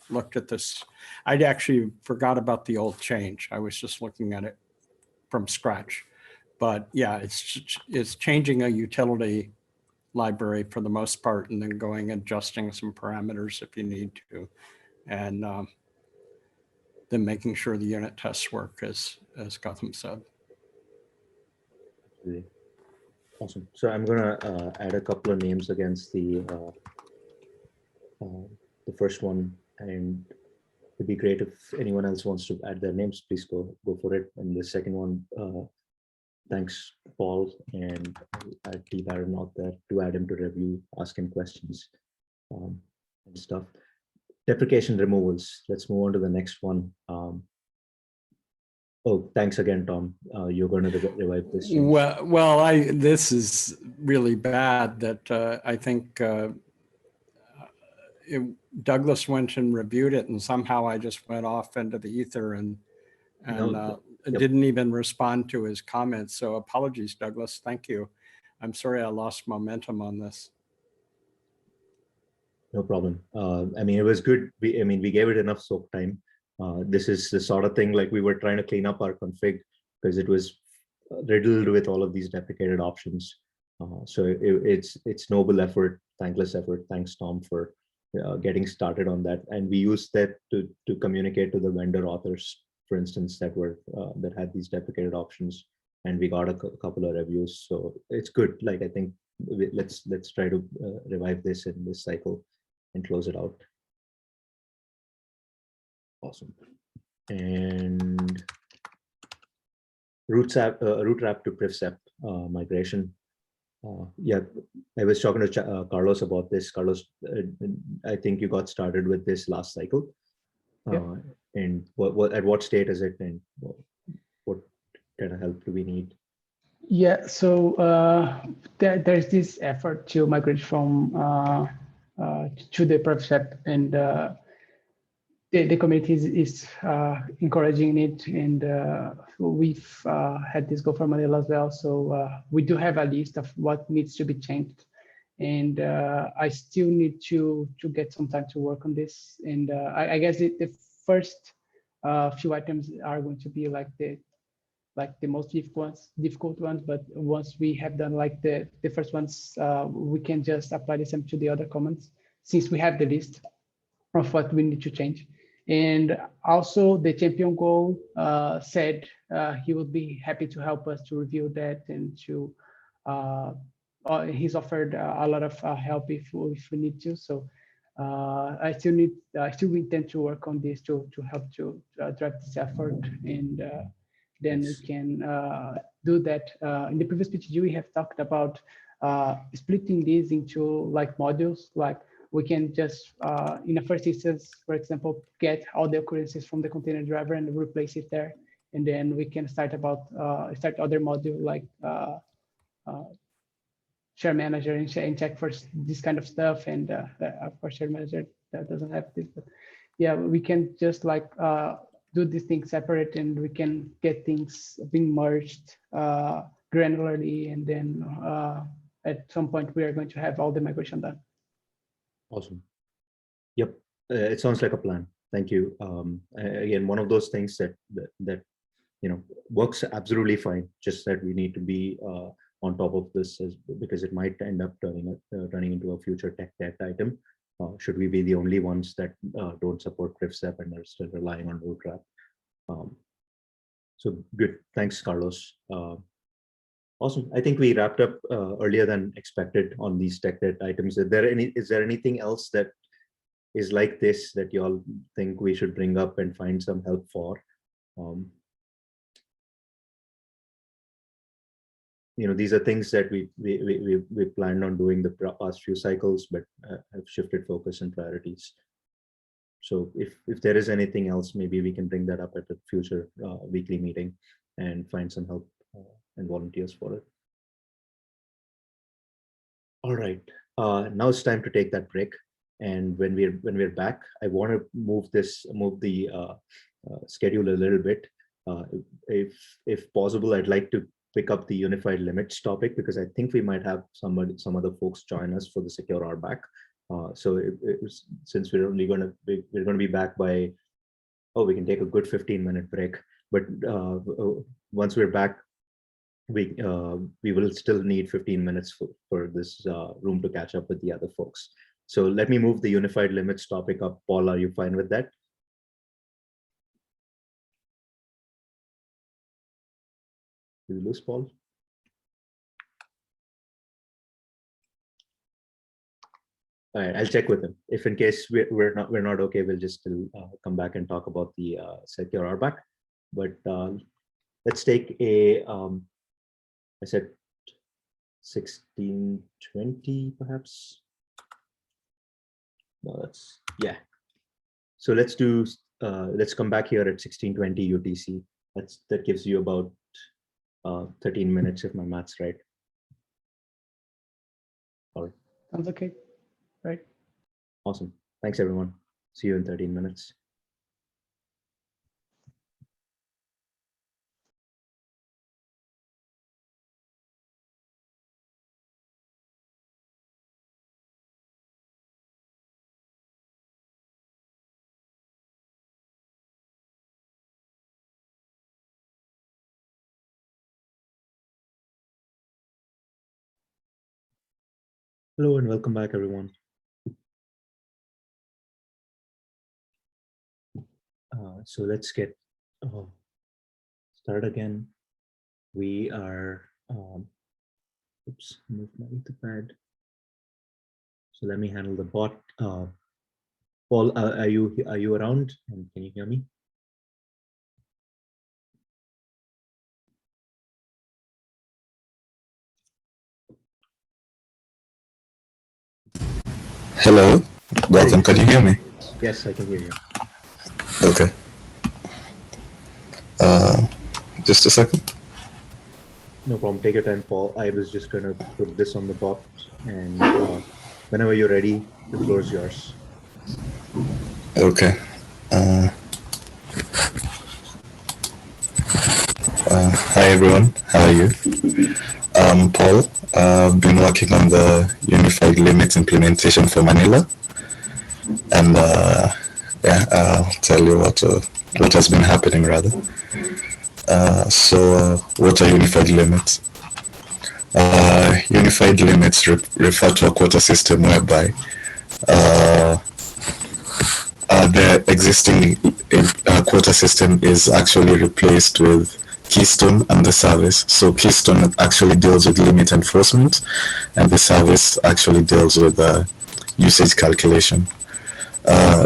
looked at this. I'd actually forgot about the old change. I was just looking at it from scratch. But yeah, it's changing a utility library for the most part, and then going adjusting some parameters if you need to, and then making sure the unit tests work as Gautam said. Awesome. So I'm gonna add a couple of names against the first one, and it'd be great if anyone else wants to add their names, please go for it. And the second one, thanks Paul, and I'll add T Baron out there to add him to review, ask him questions and stuff. Deprecation removals. Let's move on to the next one. Oh, thanks again, Tom. You're going to revive this. Well, this is really bad that I think Douglas went and reviewed it, and somehow I just went off into the ether and didn't even respond to his comments. So apologies, Douglas. Thank you. I'm sorry I lost momentum on this. No problem. I mean, it was good. We gave it enough soak time. This is the sort of thing like we were trying to clean up our config because it was riddled with all of these deprecated options. So it's noble effort, thankless effort. Thanks, Tom, for getting started on that. And we used that to communicate to the vendor authors, for instance, that had these deprecated options, and we got a couple of reviews. So it's good. Like I think let's try to revive this in this cycle and close it out. Awesome. And root wrap to privsep migration. Yeah, I was talking to Carlos about this. Carlos, I think you got started with this last cycle. Yeah. And at what state is it, and what kind of help do we need? Yeah, so there's this effort to migrate from to the privsep, and the community is encouraging it, and we've had this go for Manila as well. So we do have a list of what needs to be changed, and I still need to get some time to work on this. And I guess the first few items are going to be like the most difficult ones. But once we have done like the first ones, we can just apply the same to the other comments, since we have the list of what we need to change. And also the champion goal said he would be happy to help us to review that, and to he's offered a lot of help if we need to. So I still intend to work on this to help to drive this effort, and then we can do that. In the previous PTG, we have talked about splitting these into like modules. Like we can just, in a first instance, for example, get all the occurrences from the container driver and replace it there. And then we can start other module like share manager and check for this kind of stuff. And of course, share manager that doesn't have this, but yeah, we can just like do these things separate, and we can get things being merged granularly, and then at some point we are going to have all the migration done. Awesome. Yep, it sounds like a plan. Thank you. Again, one of those things that works absolutely fine. Just that we need to be on top of this, because it might end up turning into a future tech debt item. Should we be the only ones that don't support privsep and are still relying on root wrap? So good. Thanks, Carlos. Awesome. I think we wrapped up earlier than expected on these tech debt items. Is there anything else that is like this that you all think we should bring up and find some help for? These are things that we planned on doing the past few cycles, but have shifted focus and priorities. So if there is anything else, maybe we can bring that up at a future weekly meeting and find some help and volunteers for it. All right, now it's time to take that break. And when we're back, I want to move the schedule a little bit. If possible, I'd like to pick up the unified limits topic, because I think we might have some other folks join us for the secure RBAC. So since we're going to be back by, we can take a good 15-minute break. But once we're back, we will still need 15 minutes for this room to catch up with the other folks. So let me move the unified limits topic up. Paul, are you fine with that? Did we lose Paul? All right, I'll check with him. If in case we're not okay, we'll just still come back and talk about the secure RBAC. But let's take a I said 1620 perhaps. No, that's, yeah. So let's come back here at 1620 UTC. That gives you about 13 minutes if my math's right. All right. Sounds okay. Right. Awesome. Thanks everyone. See you in 13 minutes. Hello and welcome back, everyone. So let's get started again. We are, oops, move my Etherpad. So let me handle the bot. Paul, are you around? And can you hear me? Hello, welcome. Can you hear me? Yes, I can hear you. Okay. Just a second. No problem. Take your time, Paul. I was just going to put this on the bot, and whenever you're ready, the floor is yours. Okay. Hi everyone. How are you? I'm Paul. I've been working on the unified limits implementation for Manila, and yeah, I'll tell you what has been happening rather. So what are unified limits? Unified limits refer to a quota system whereby the existing quota system is actually replaced with Keystone and the service. So Keystone actually deals with limit enforcement, and the service actually deals with usage calculation.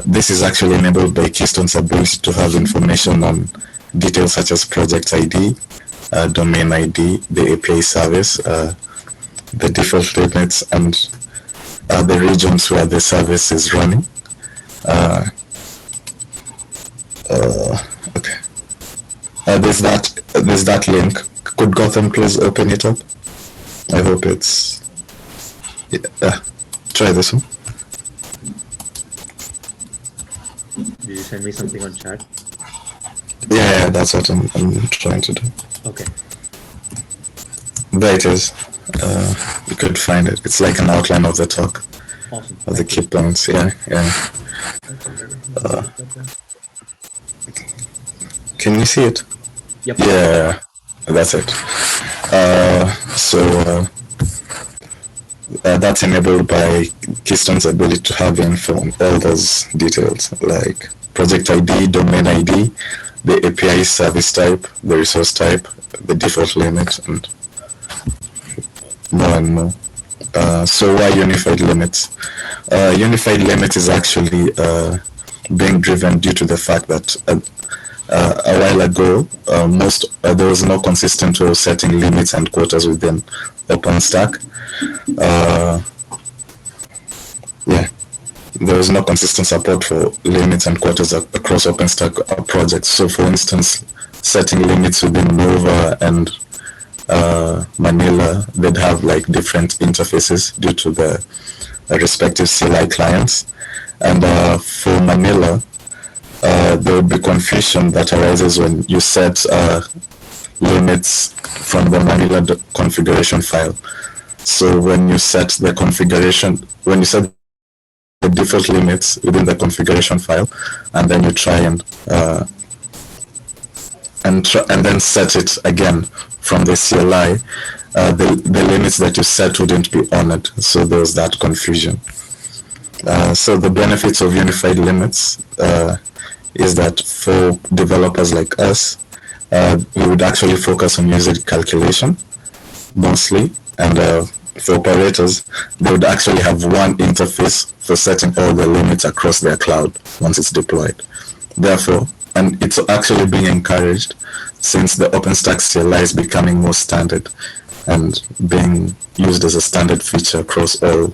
This is actually enabled by Keystone's ability to have information on details such as project ID, domain ID, the API service, the default limits, and the regions where the service is running. Okay. There's that link. Could Gotham please open it up? I hope it's. Yeah. Try this one. Did you send me something on chat? Yeah, that's what I'm trying to do. Okay. There it is. You could find it. It's like an outline of the talk. Awesome. Of the key points. Yeah. Can you see it? Yep. Yeah, that's it. So that's enabled by Keystone's ability to have info on all those details, like project ID, domain ID, the API service type, the resource type, the default limit, and more and more. So why unified limits? Unified limit is actually being driven due to the fact that a while ago, there was no consistent way of setting limits and quotas within OpenStack. Yeah, there was no consistent support for limits and quotas across OpenStack projects. So, for instance, setting limits within Nova and Manila, they'd have like different interfaces due to the respective CLI clients. And for Manila, there would be confusion that arises when you set limits from the Manila configuration file. So when you set the configuration, when you set the default limits within the configuration file, and then you try and then set it again from the CLI, the limits that you set wouldn't be honored. So there's that confusion. So the benefits of unified limits is that for developers like us, we would actually focus on user calculation mostly, and for operators, they would actually have one interface for setting all the limits across their cloud once it's deployed. Therefore, and it's actually being encouraged since the OpenStack CLI is becoming more standard and being used as a standard feature across all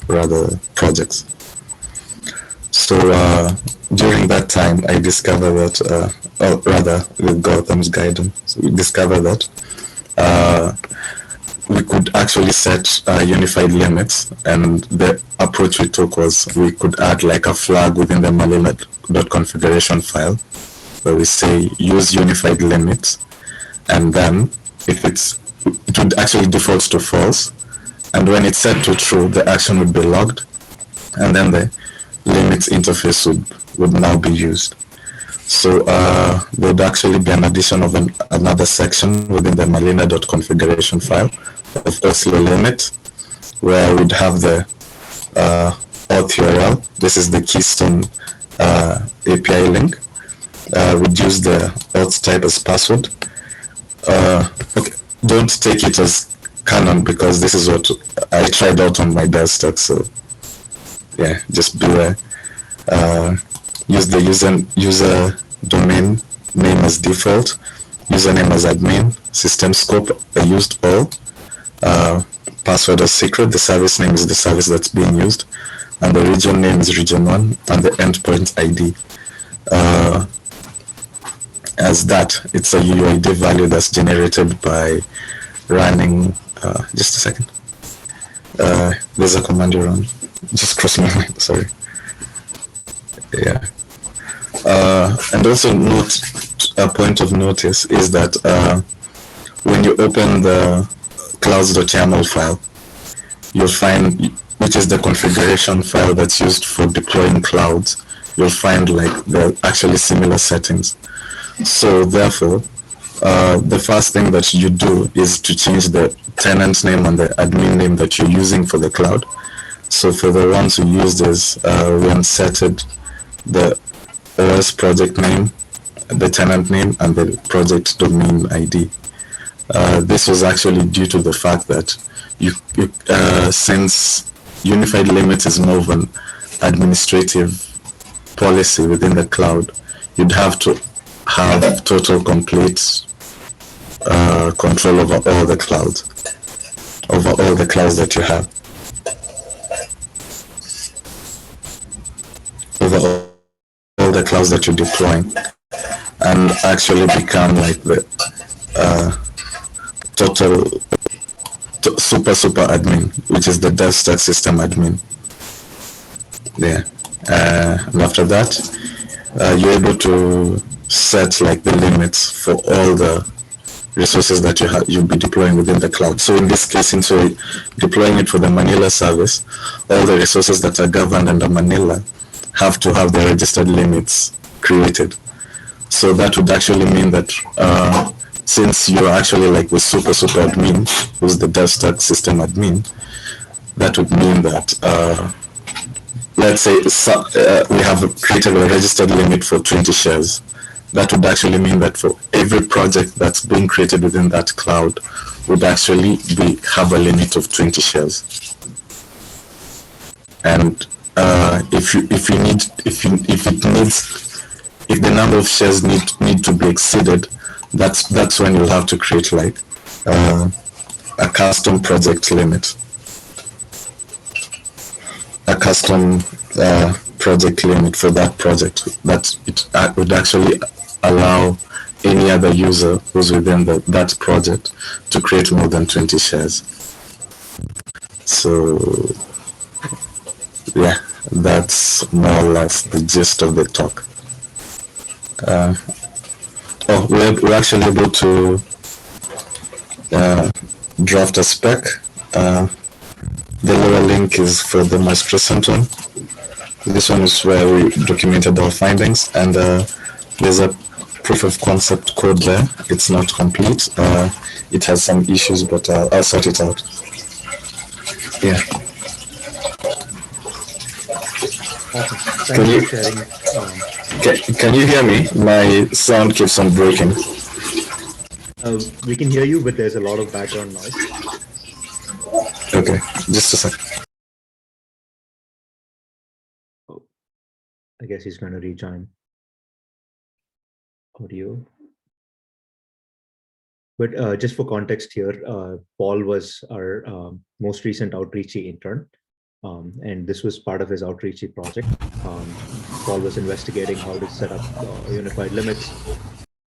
rather projects. So during that time, I discovered that, or rather with Gautam's guidance, we discovered that we could actually set unified limits, and the approach we took was we could add like a flag within the Manila.configuration file where we say use unified limits, and then if it would actually default to false, and when it's set to true, the action would be logged, and then the limits interface would now be used. So there would actually be an addition of another section within the Manila.configuration file of Oslo limit, where we'd have the auth URL. This is the Keystone API link. We'd use the auth type as password. Okay, don't take it as canon because this is what I tried out on my desktop. So yeah, just beware. Use the user domain name as default, username as admin, system scope I used all, password as secret, the service name is the service that's being used, and the region name is region 1, and the endpoint ID. As that, it's a UUID value that's generated by running, just a second, there's a command you run, just crossed my mind, sorry. Yeah. And also note, a point of notice is that when you open the clouds.yaml file, you'll find, which is the configuration file that's used for deploying clouds, you'll find like the actually similar settings. So therefore, the first thing that you do is to change the tenant name and the admin name that you're using for the cloud. So for the ones who use this, we unsetted the OS project name, the tenant name, and the project domain ID. This was actually due to the fact that since unified limits is more of an administrative policy within the cloud, you'd have to have total complete control over all the clouds, that you have, over all the clouds that you're deploying, and actually become like the total super admin, which is the DevStack system admin. Yeah, and after that, you're able to set like the limits for all the resources that you'll be deploying within the cloud. So in this case, since we're deploying it for the Manila service, all the resources that are governed under Manila have to have the registered limits created. So that would actually mean that since you're actually like with super admin, who's the DevStack system admin, that would mean that let's say we have created a registered limit for 20 shares. That would actually mean that for every project that's being created within that cloud would actually have a limit of 20 shares. And if the number of shares need to be exceeded, that's when you'll have to create like a custom project limit, a custom project limit for that project that it would actually allow any other user who's within that project to create more than 20 shares. So yeah, that's more or less the gist of the talk. We're actually able to draft a spec. The lower link is for the most recent one. This one is where we documented our findings, and there's a proof of concept code there. It's not complete. It has some issues, but I'll sort it out. Yeah. Awesome. Thank you for sharing. Can you hear me? My sound keeps on breaking. We can hear you, but there's a lot of background noise. Okay, just a sec. Oh, I guess he's going to rejoin audio. But just for context here, Paul was our most recent outreachy intern. And this was part of his outreachy project. Paul was investigating how to set up unified limits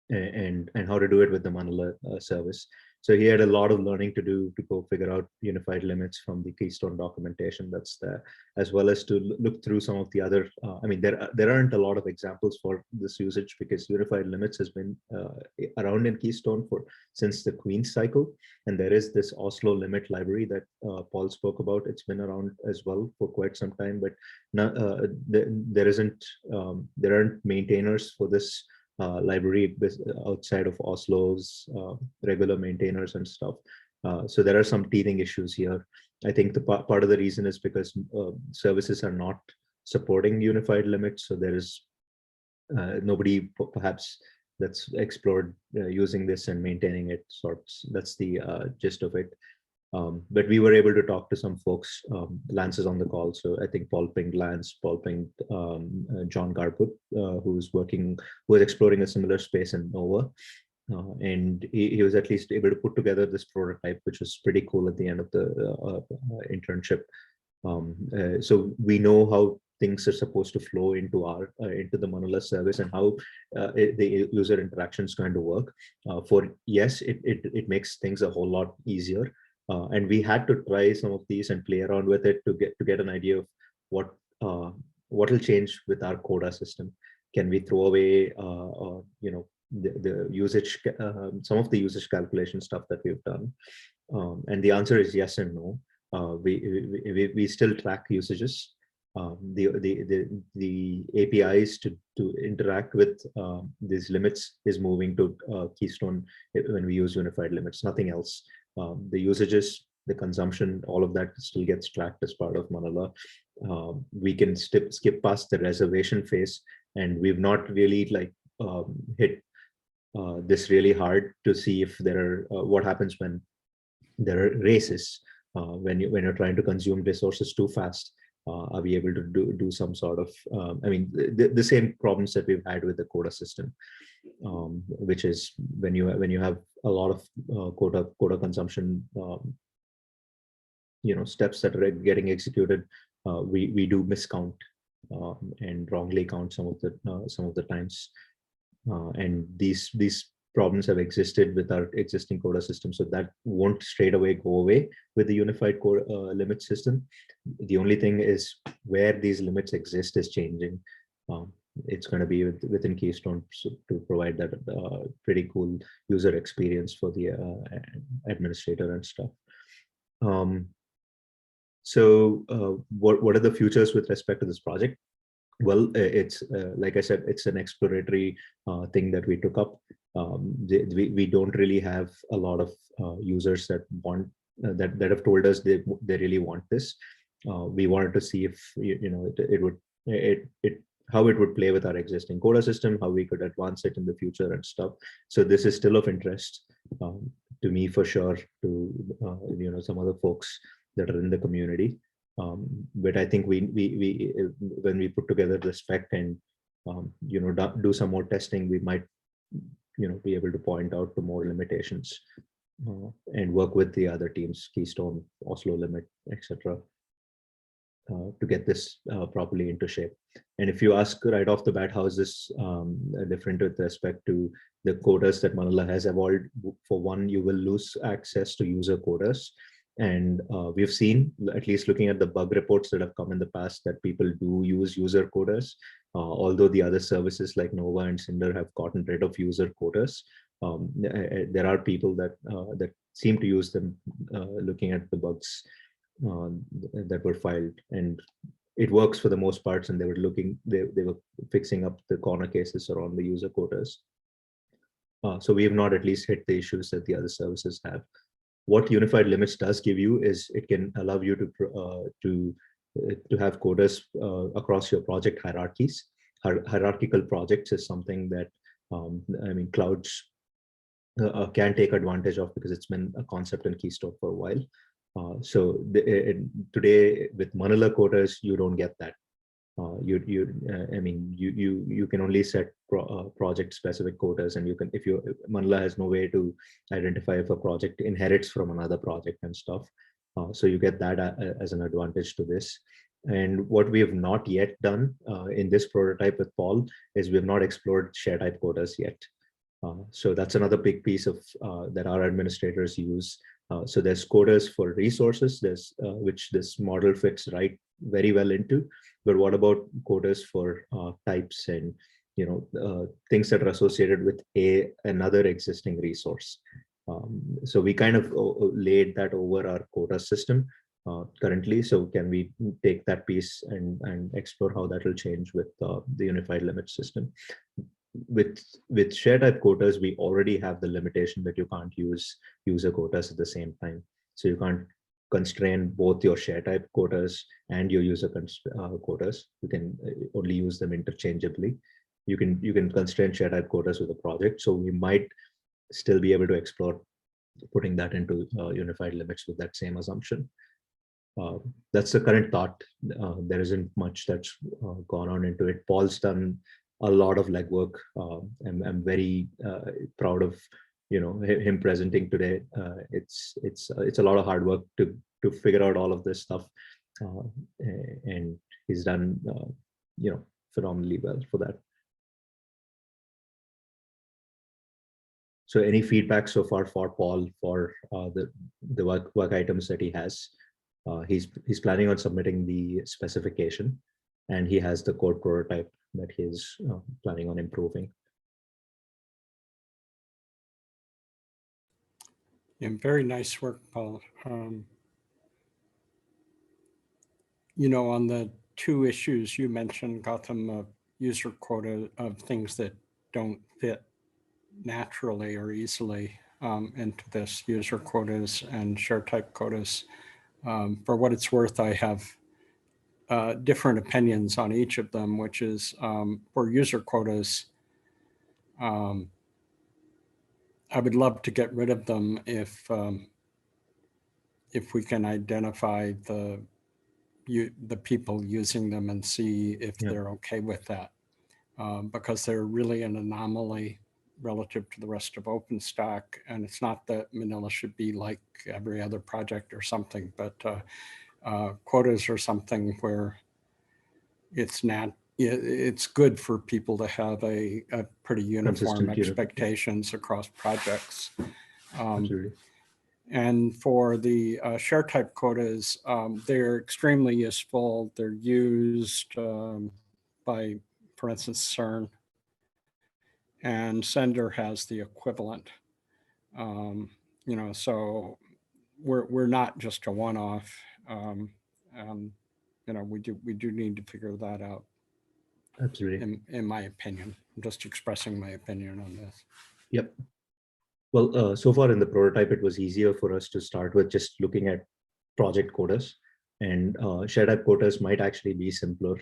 and how to do it with the Manila service. So he had a lot of learning to do to go figure out unified limits from the Keystone documentation that's there, as well as to look through some of the other, I mean, there aren't a lot of examples for this usage because unified limits has been around in Keystone since the Queen's cycle. And there is this Oslo limit library that Paul spoke about. It's been around as well for quite some time, but there aren't maintainers for this library outside of Oslo's regular maintainers and stuff. So there are some teething issues here. I think the part of the reason is because services are not supporting unified limits. So there is nobody perhaps that's explored using this and maintaining it sorts. That's the gist of it. But we were able to talk to some folks. Lance is on the call, so I think Paul pinged Lance, Paul pinged John Garput, who was exploring a similar space in Nova. And he was at least able to put together this prototype, which was pretty cool at the end of the internship. So we know how things are supposed to flow into into the Manila service and how the user interaction is going to work. It makes things a whole lot easier. And we had to try some of these and play around with it to get an idea of what will change with our CODA system. Can we throw away the usage, some of the usage calculation stuff that we've done? And the answer is yes and no. We still track usages. The APIs to interact with these limits is moving to Keystone when we use unified limits, nothing else. The usages, the consumption, all of that still gets tracked as part of Manila. We can skip past the reservation phase, and we've not really hit this really hard to see if there are what happens when there are races, when you're trying to consume resources too fast. Are we able to do some sort of I mean the same problems that we've had with the CODA system, which is when you have a lot of CODA consumption steps that are getting executed, we do miscount and wrongly count some of the times, and these problems have existed with our existing CODA system, so that won't straight away go away with the unified limit system. The only thing is where these limits exist is changing. It's going to be within Keystone to provide that pretty cool user experience for the administrator and stuff. What are the futures with respect to this project? Well, it's like I said, it's an exploratory thing that we took up. We don't really have a lot of users that want that have told us they really want this. We wanted to see if how it would play with our existing CODA system, how we could advance it in the future and stuff. So this is still of interest to me for sure, to some other folks that are in the community. But I think we when we put together the spec and do some more testing, we might be able to point out to more limitations and work with the other teams, Keystone, Oslo Limit, etc. to get this properly into shape. And if you ask right off the bat, how is this different with respect to the coders that Manila has evolved? For one, you will lose access to user coders. And we've seen, at least looking at the bug reports that have come in the past, that people do use user coders. Although the other services like Nova and Cinder have gotten rid of user coders, there are people that that seem to use them, looking at the bugs that were filed, and it works for the most parts. And they were fixing up the corner cases around the user quotas. So we have not at least hit the issues that the other services have. What unified limits does give you is it can allow you to have coders across your project hierarchies. Hierarchical projects is something that I mean, clouds can take advantage of, because it's been a concept in Keystone for a while. Today with Manila coders, you don't get that. I mean, you can only set project specific quotas, and Manila has no way to identify if a project inherits from another project and stuff. So you get that as an advantage to this. And what we have not yet done in this prototype with Paul is we have not explored share type quotas yet. So that's another big piece of that our administrators use. So there's quotas for resources, which this model fits very well into. But what about quotas for types and things that are associated with another existing resource? So we kind of laid that over our quota system currently. So can we take that piece and explore how that will change with the unified limit system? With share type quotas, we already have the limitation that you can't use user quotas at the same time. So you can't constrain both your share type quotas and your user quotas. You can only use them interchangeably. You can constrain share type quotas with a project. So we might still be able to explore putting that into unified limits with that same assumption. That's the current thought. There isn't much that's gone on into it. Paul's done a lot of legwork. I'm very proud of him presenting today. It's a lot of hard work to figure out all of this stuff, and he's done phenomenally well for that. So any feedback so far for Paul for the work items that he has? He's planning on submitting the specification, and he has the code prototype that he's planning on improving. And very nice work, Paul. On the two issues you mentioned, Gautam, user quota of things that don't fit naturally or easily into this, user quotas and share type quotas. For what it's worth, I have different opinions on each of them, which is for user quotas, I would love to get rid of them if we can identify the people using them and see if they're okay with that, because they're really an anomaly relative to the rest of OpenStack. And it's not that Manila should be like every other project or something, but quotas are something where it's good for people to have a pretty uniform expectations across projects. And for the share type quotas, they're extremely useful. They're used by, for instance, CERN, and Sender has the equivalent. So we're not just a one-off. We do need to figure that out. Absolutely. In my opinion, I'm just expressing my opinion on this. Yep. Well, so far in the prototype, it was easier for us to start with just looking at project quotas, and share type quotas might actually be simpler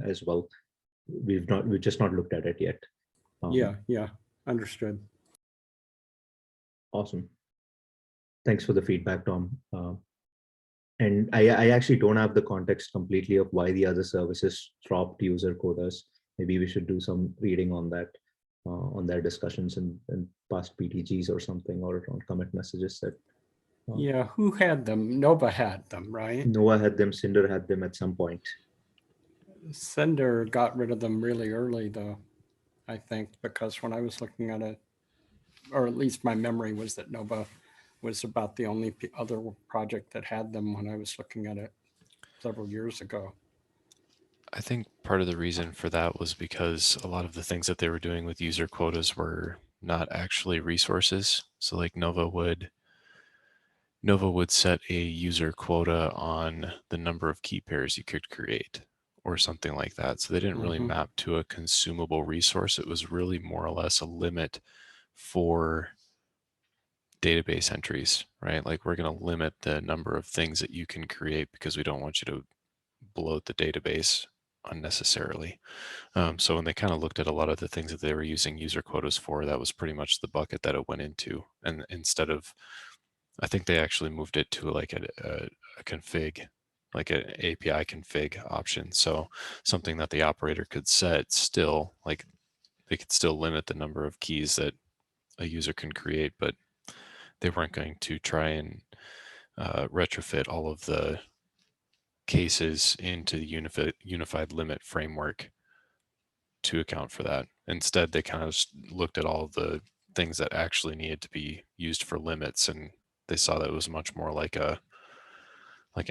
as well. We've just not looked at it yet. Yeah, understood. Awesome. Thanks for the feedback, Tom. And I actually don't have the context completely of why the other services dropped user quotas. Maybe we should do some reading on that, on their discussions and past PTGs or something, or on commit messages that Yeah, who had them? Nova had them, right? Noah had them, Cinder had them at some point. Cinder got rid of them really early, though, I think, because when I was looking at it, or at least my memory was that Nova was about the only other project that had them when I was looking at it several years ago. I think part of the reason for that was because a lot of the things that they were doing with user quotas were not actually resources. So like Nova would set a user quota on the number of key pairs you could create or something like that. So they didn't really map to a consumable resource. It was really more or less a limit for database entries, right? Like we're going to limit the number of things that you can create because we don't want you to bloat the database unnecessarily. So when they kind of looked at a lot of the things that they were using user quotas for, that was pretty much the bucket that it went into. And instead of, I think they actually moved it to like a config, like an API config option. So something that the operator could set still, like they could still limit the number of keys that a user can create, but they weren't going to try and retrofit all of the cases into the unified limit framework to account for that. Instead, they kind of looked at all of the things that actually needed to be used for limits, and they saw that it was much more like an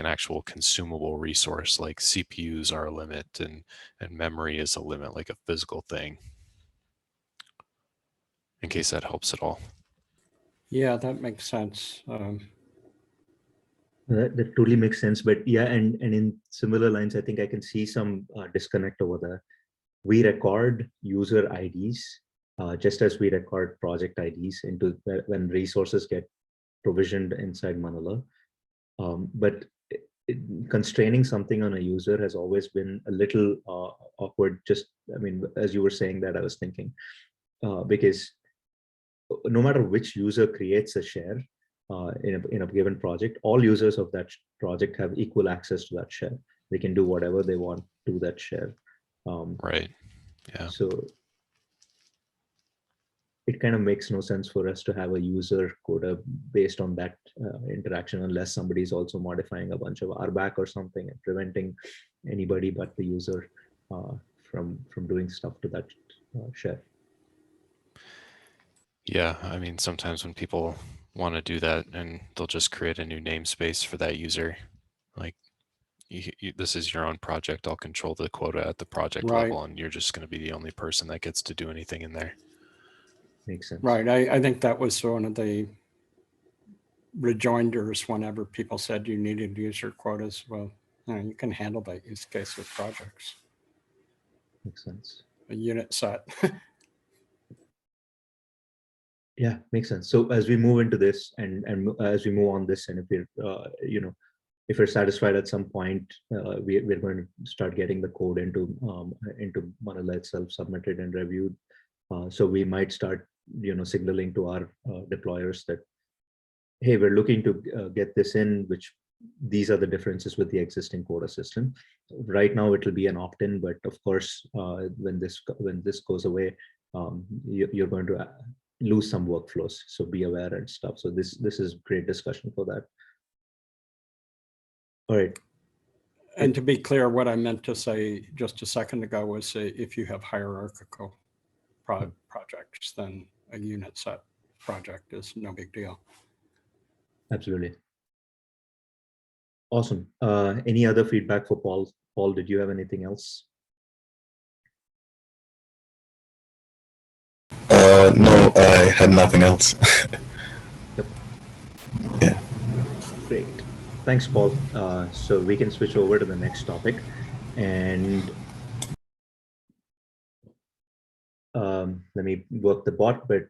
actual consumable resource, like CPUs are a limit and memory is a limit, like a physical thing. In case that helps at all. Yeah, that makes sense. That totally makes sense. But yeah, and in similar lines, I think I can see some disconnect over there. We record user IDs just as we record project IDs into when resources get provisioned inside Manila. But constraining something on a user has always been a little awkward. Just, I mean, as you were saying that, I was thinking, because no matter which user creates a share in a given project, all users of that project have equal access to that share. They can do whatever they want to that share. Right. Yeah. So it kind of makes no sense for us to have a user quota based on that interaction, unless somebody is also modifying a bunch of RBAC or something and preventing anybody but the user from doing stuff to that share. Yeah, I mean, sometimes when people want to do that, and they'll just create a new namespace for that user, like this is your own project. I'll control the quota at the project level, and you're just going to be the only person that gets to do anything in there. Makes sense. Right. I think that was one of the rejoinders whenever people said you needed user quotas. Well, you can handle that use case with projects. Makes sense. A unit set. Yeah, makes sense. So as we move into this and as we move on this, and if we're if we're satisfied at some point, we're going to start getting the code into Manila itself, submitted and reviewed. So we might start signaling to our deployers that, hey, we're looking to get this in, which these are the differences with the existing quota system. Right now it will be an opt-in, but of course when this goes away, you're going to lose some workflows, so be aware and stuff. So this is great discussion for that. All right. And to be clear, what I meant to say just a second ago was if you have hierarchical projects, then a unit set project is no big deal. Absolutely. Awesome. Any other feedback for Paul? Paul, did you have anything else? No, I had nothing else. Yep. Yeah. Great. Thanks, Paul. So we can switch over to the next topic. And let me work the bot, but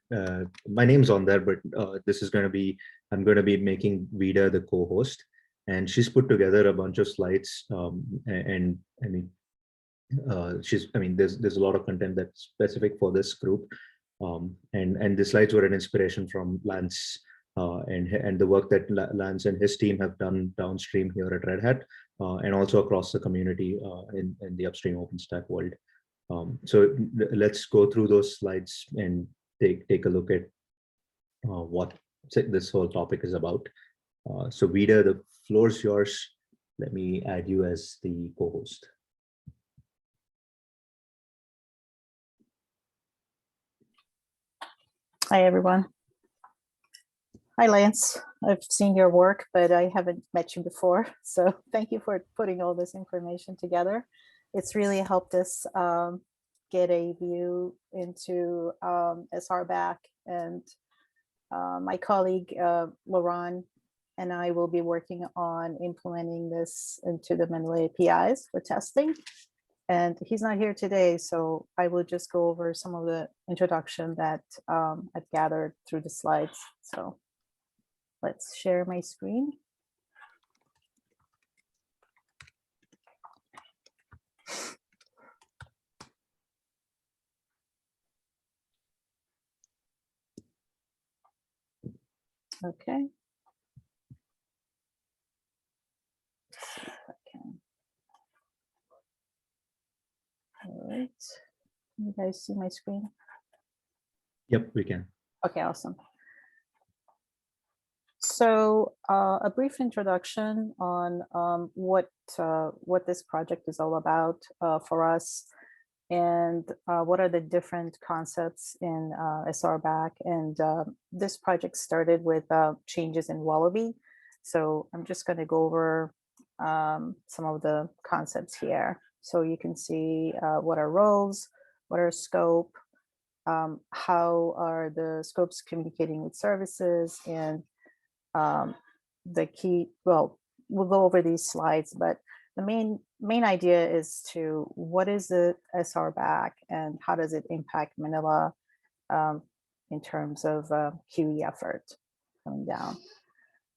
my name's on there, but this is going to be, I'm going to be making Vida the co-host, and she's put together a bunch of slides. And I mean, there's a lot of content that's specific for this group. And the slides were an inspiration from Lance and the work that Lance and his team have done downstream here at Red Hat, and also across the community in the upstream OpenStack world. So let's go through those slides and take a look at what this whole topic is about. So Vida, the floor is yours. Let me add you as the co-host. Hi, everyone. Hi, Lance. I've seen your work, but I haven't met you before. So thank you for putting all this information together. It's really helped us get a view into RBAC, and my colleague, Laurent, and I will be working on implementing this into the Manila APIs for testing. And he's not here today, so I will just go over some of the introduction that I've gathered through the slides. So let's share my screen. Okay. Okay. All right. Can you guys see my screen? Yep, we can. Okay, awesome. So a brief introduction on what this project is all about for us, and what are the different concepts in RBAC. And this project started with changes in Wallaby. So I'm just going to go over some of the concepts here. So you can see what are roles, what are scope, how are the scopes communicating with services, and the key, well, we'll go over these slides, but the main idea is to what is the RBAC and how does it impact Manila in terms of QE effort coming down.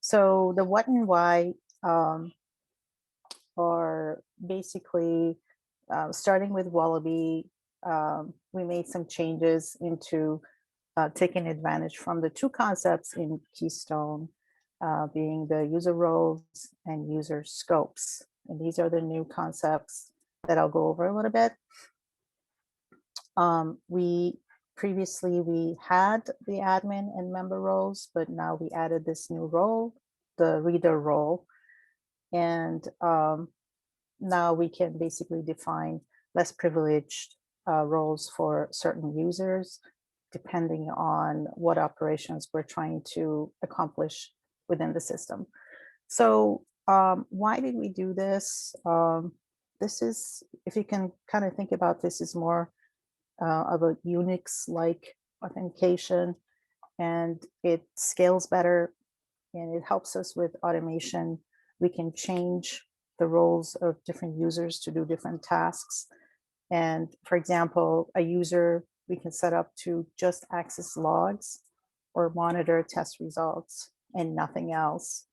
So the what and why are basically starting with Wallaby. We made some changes into taking advantage from the two concepts in Keystone, being the user roles and user scopes. And these are the new concepts that I'll go over a little bit. Previously we had the admin and member roles, but now we added this new role, the reader role. And now we can basically define less privileged roles for certain users, depending on what operations we're trying to accomplish within the system. So why did we do this? This is, if you can kind of think about this, is more of a Unix-like authentication, and it scales better and it helps us with automation. We can change the roles of different users to do different tasks. And for example, a user we can set up to just access logs or monitor test results and nothing else.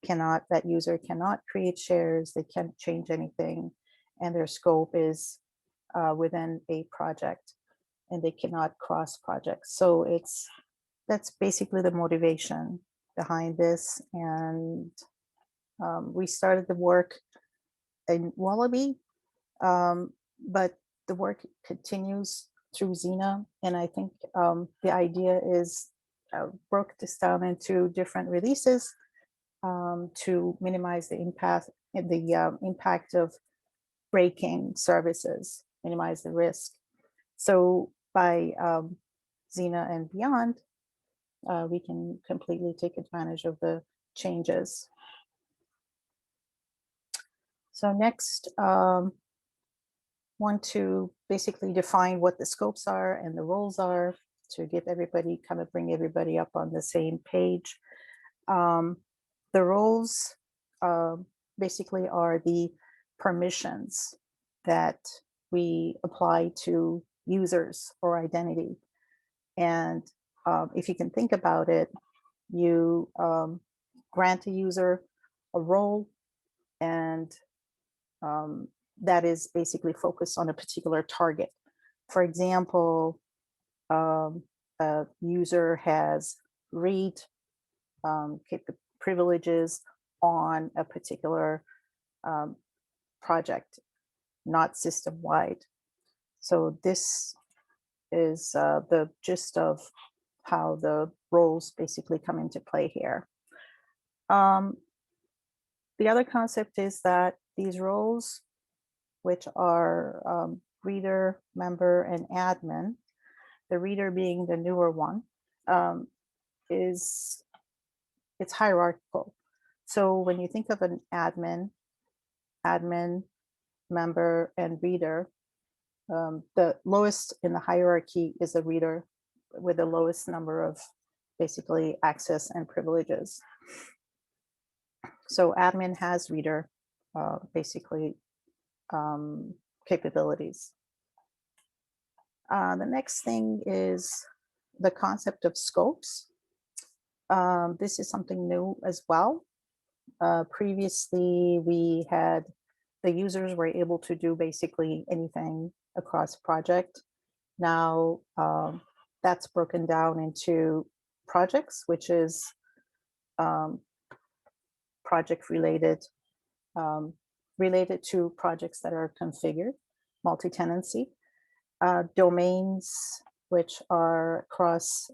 That user cannot create shares, they can't change anything, and their scope is within a project, and they cannot cross projects. So that's basically the motivation behind this. And we started the work in Wallaby, but the work continues through Xena. And I think the idea is broke this down into different releases to minimize the impact of breaking services, minimize the risk. So by Xena and beyond, we can completely take advantage of the changes. So next, want to basically define what the scopes are and the roles are to give everybody, kind of bring everybody up on the same page. The roles basically are the permissions that we apply to users or identity. And if you can think about it, you grant a user a role, and that is basically focused on a particular target. For example, a user has read privileges on a particular project, not system-wide. So this is the gist of how the roles basically come into play here. The other concept is that these roles, which are reader, member, and admin, the reader being the newer one, it's hierarchical. So when you think of an admin, member, and reader, the lowest in the hierarchy is the reader with the lowest number of basically access and privileges. So admin has reader basically capabilities. The next thing is the concept of scopes. This is something new as well. Previously, we had the users were able to do basically anything across project. Now that's broken down into projects, which is project related, related to projects that are configured, multi-tenancy, domains, which are across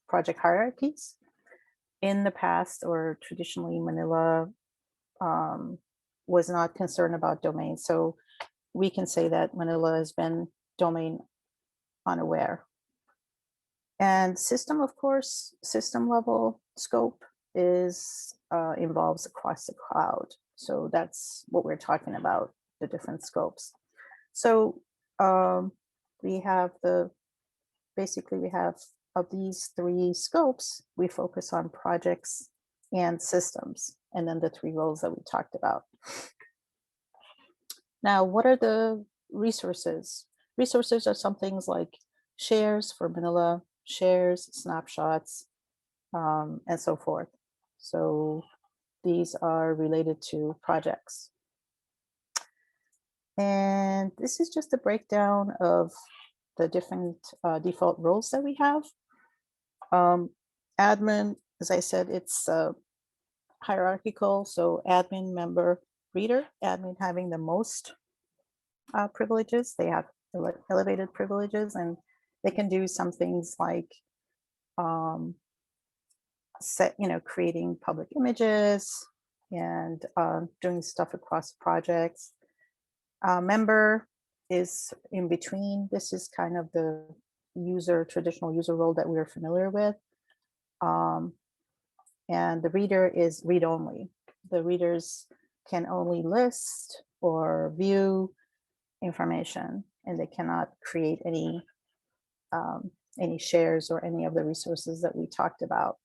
project hierarchies. In the past, or traditionally, Manila was not concerned about domains. So we can say that Manila has been domain unaware. And system, of course, system level scope is involves across the cloud. So that's what we're talking about, the different scopes. So we have basically we have of these three scopes, we focus on projects and systems, and then the three roles that we talked about. Now, what are the resources? Resources are some things like shares for Manila, shares, snapshots, and so forth. So these are related to projects. And this is just a breakdown of the different default roles that we have. Admin, as I said, it's hierarchical. So admin, member, reader, admin having the most privileges. They have elevated privileges, and they can do some things like creating public images and doing stuff across projects. Member is in between. This is kind of the traditional user role that we're familiar with. And the reader is read-only. The readers can only list or view information, and they cannot create any shares or any of the resources that we talked about.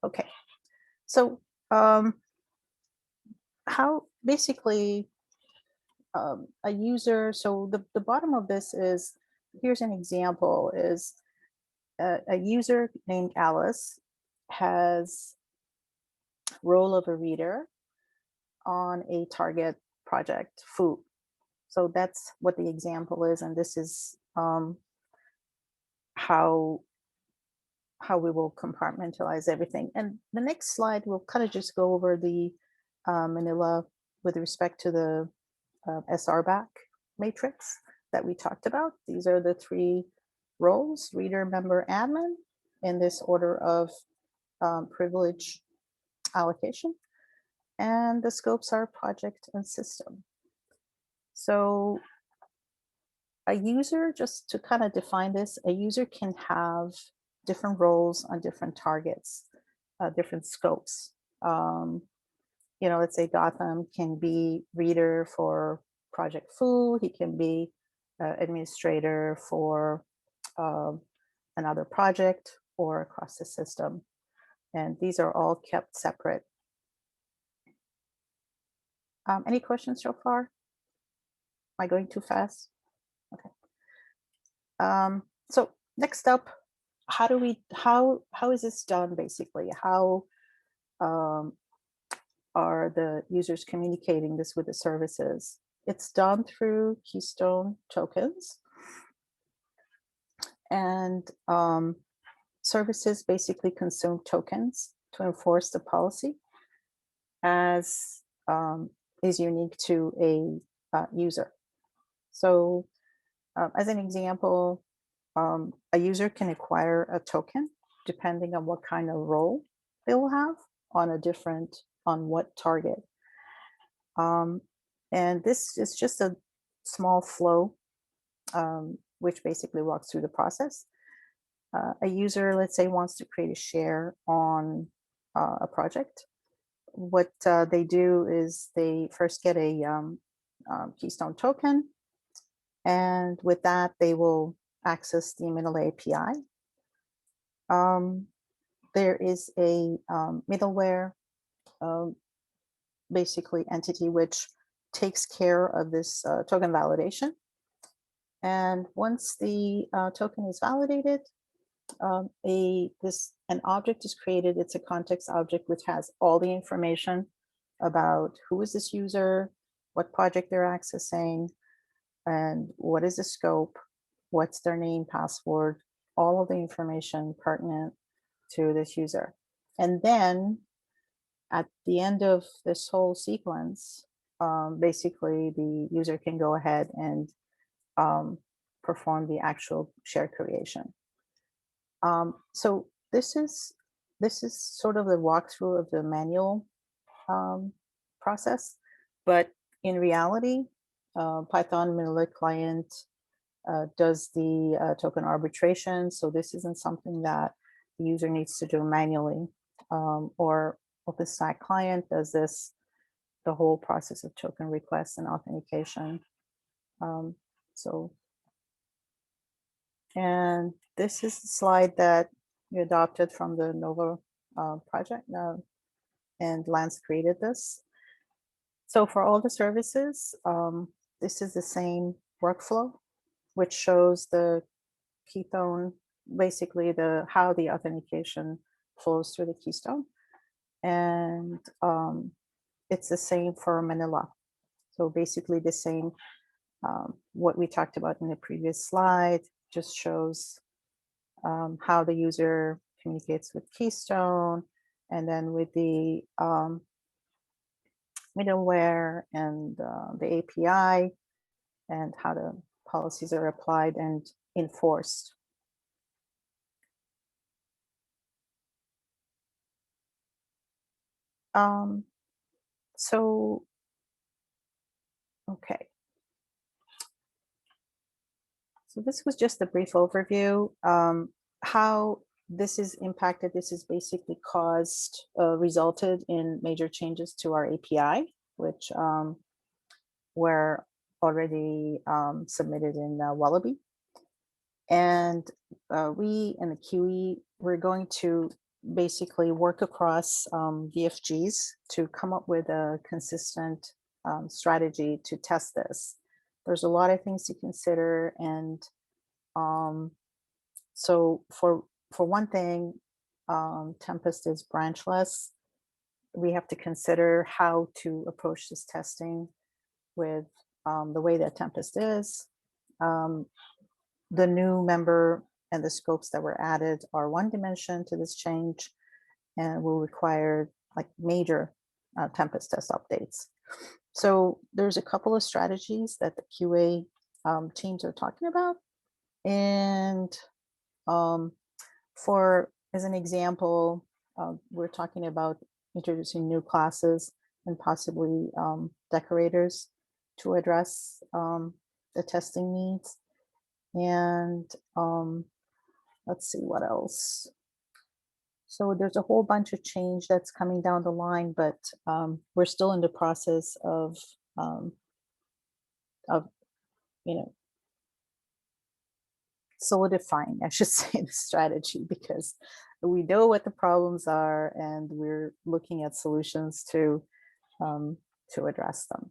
Okay, so how basically a user, so the bottom of this is, here's an example, is a user named Alice has role of a reader on a target project, food. So that's what the example is, and this is how we will compartmentalize everything. And the next slide, we'll kind of just go over the Manila with respect to the RBAC matrix that we talked about. These are the three roles: reader, member, admin, in this order of privilege allocation. And the scopes are project and system. So a user, just to kind of define this, a user can have different roles on different targets, different scopes. Let's say Gotham can be reader for Project Foo. He can be administrator for another project or across the system. And these are all kept separate. Any questions so far? Am I going too fast? Okay. So next up, how is this done basically? How are the users communicating this with the services? It's done through Keystone tokens. And services basically consume tokens to enforce the policy as is unique to a user. So as an example, a user can acquire a token depending on what kind of role they will have on what target. And this is just a small flow, which basically walks through the process. A user, let's say, wants to create a share on a project. What they do is they first get a Keystone token, and with that, they will access the Manila API. There is a middleware, basically entity, which takes care of this token validation. And once the token is validated, an object is created. It's a context object which has all the information about who is this user, what project they're accessing, and what is the scope, what's their name, password, all of the information pertinent to this user. And then at the end of this whole sequence, basically the user can go ahead and perform the actual share creation. So this is sort of the walkthrough of the manual process, but in reality, Python Manila client does the token arbitration. So this isn't something that the user needs to do manually, or OpenStack client does this, the whole process of token request and authentication. And this is the slide that we adopted from the Nova project, and Lance created this. So for all the services, this is the same workflow, which shows the Keystone, basically how the authentication flows through the Keystone. And it's the same for Manila. So basically the same, what we talked about in the previous slide, just shows how the user communicates with Keystone, and then with the middleware and the API, and how the policies are applied and enforced. Okay. So this was just a brief overview. How this is impacted, this is basically resulted in major changes to our API, which were already submitted in Wallaby. And we in the QE, we're going to basically work across DFGs to come up with a consistent strategy to test this. There's a lot of things to consider, and so for one thing, Tempest is branchless. We have to consider how to approach this testing with the way that Tempest is. The new member and the scopes that were added are one dimension to this change, and will require like major Tempest test updates. So there's a couple of strategies that the QA teams are talking about. And as an example, we're talking about introducing new classes and possibly decorators to address the testing needs. And let's see what else. So there's a whole bunch of change that's coming down the line, but we're still in the process of solidifying, I should say, the strategy, because we know what the problems are and we're looking at solutions to address them.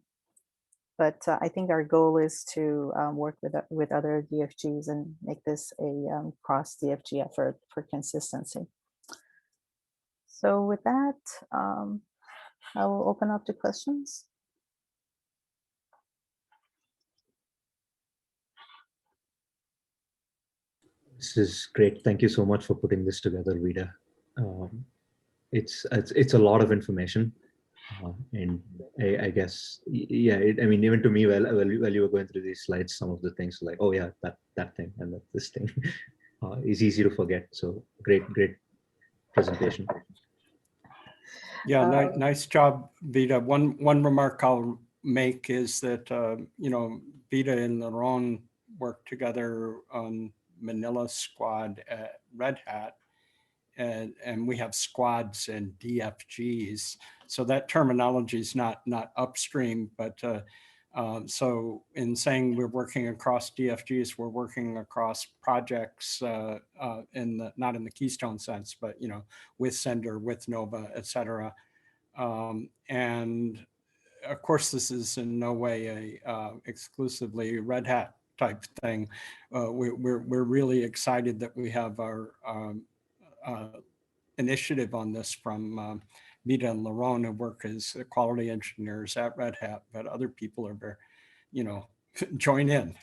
But I think our goal is to work with other DFGs and make this a cross DFG effort for consistency. So with that, I will open up to questions. This is great. Thank you so much for putting this together, Vida. It's a lot of information. And I guess, yeah, I mean, even to me, while you were going through these slides, some of the things like, oh yeah, that thing and this thing is easy to forget. So great presentation. Yeah, nice job, Vita. One remark I'll make is that you know, Vita and Laurent work together on Manila squad at Red Hat, and we have squads and DFGs. So that terminology is not upstream, but so in saying we're working across DFGs, we're working across projects not in the Keystone sense, but you know, with Sender, with Nova, et cetera. And of course, this is in no way a exclusively Red Hat type thing. We're really excited that we have our initiative on this from Vita and Laurent, who work as quality engineers at Red Hat, but other people are very, you know, join in.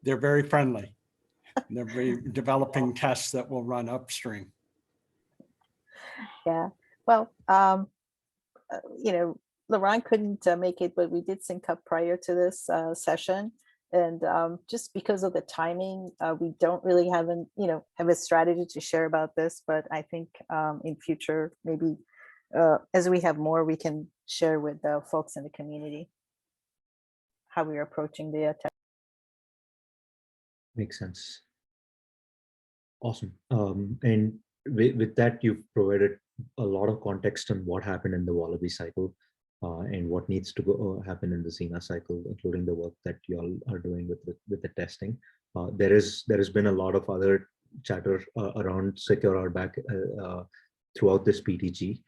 They're very friendly. They're developing tests that will run upstream. Yeah, well, you know, Laurent couldn't make it, but we did sync up prior to this session. And just because of the timing, we don't really have a strategy to share about this, but I think in future, maybe as we have more, we can share with the folks in the community how we are approaching the tech. Makes sense. Awesome. And with that, you've provided a lot of context on what happened in the Wallaby cycle and what needs to happen in the Xena cycle, including the work that you all are doing with the testing. There has been a lot of other chatter around secure RBAC throughout this PTG.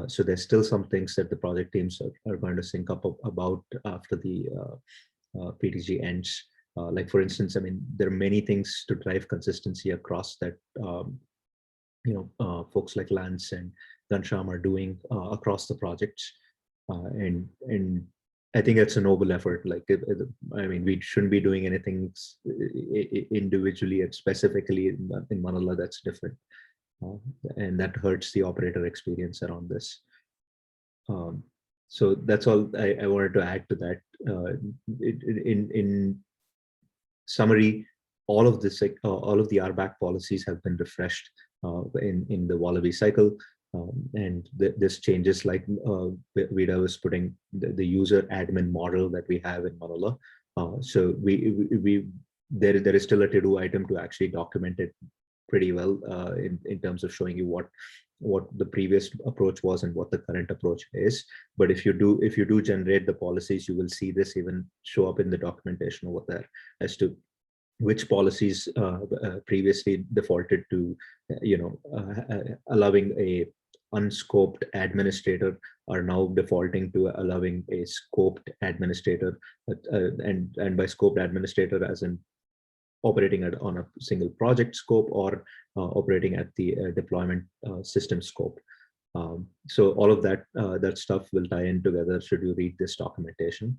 So there's still some things that the project teams are going to sync up about after the PTG ends. Like for instance, I mean, there are many things to drive consistency across that, folks like Lance and Ghanshyam are doing across the projects. And I think it's a noble effort. Like, I mean, we shouldn't be doing anything individually and specifically in Manila that's different. And that hurts the operator experience around this. So that's all I wanted to add to that. In summary, all of the RBAC policies have been refreshed in the Wallaby cycle. And this changes, like Vida was putting the user admin model that we have in Manila. So there is still a to-do item to actually document it pretty well in terms of showing you what the previous approach was and what the current approach is. But if you do generate the policies, you will see this even show up in the documentation over there as to which policies previously defaulted to allowing a unscoped administrator are now defaulting to allowing a scoped administrator, and by scoped administrator as in operating on a single project scope or operating at the deployment system scope. So all of that stuff will tie in together should you read this documentation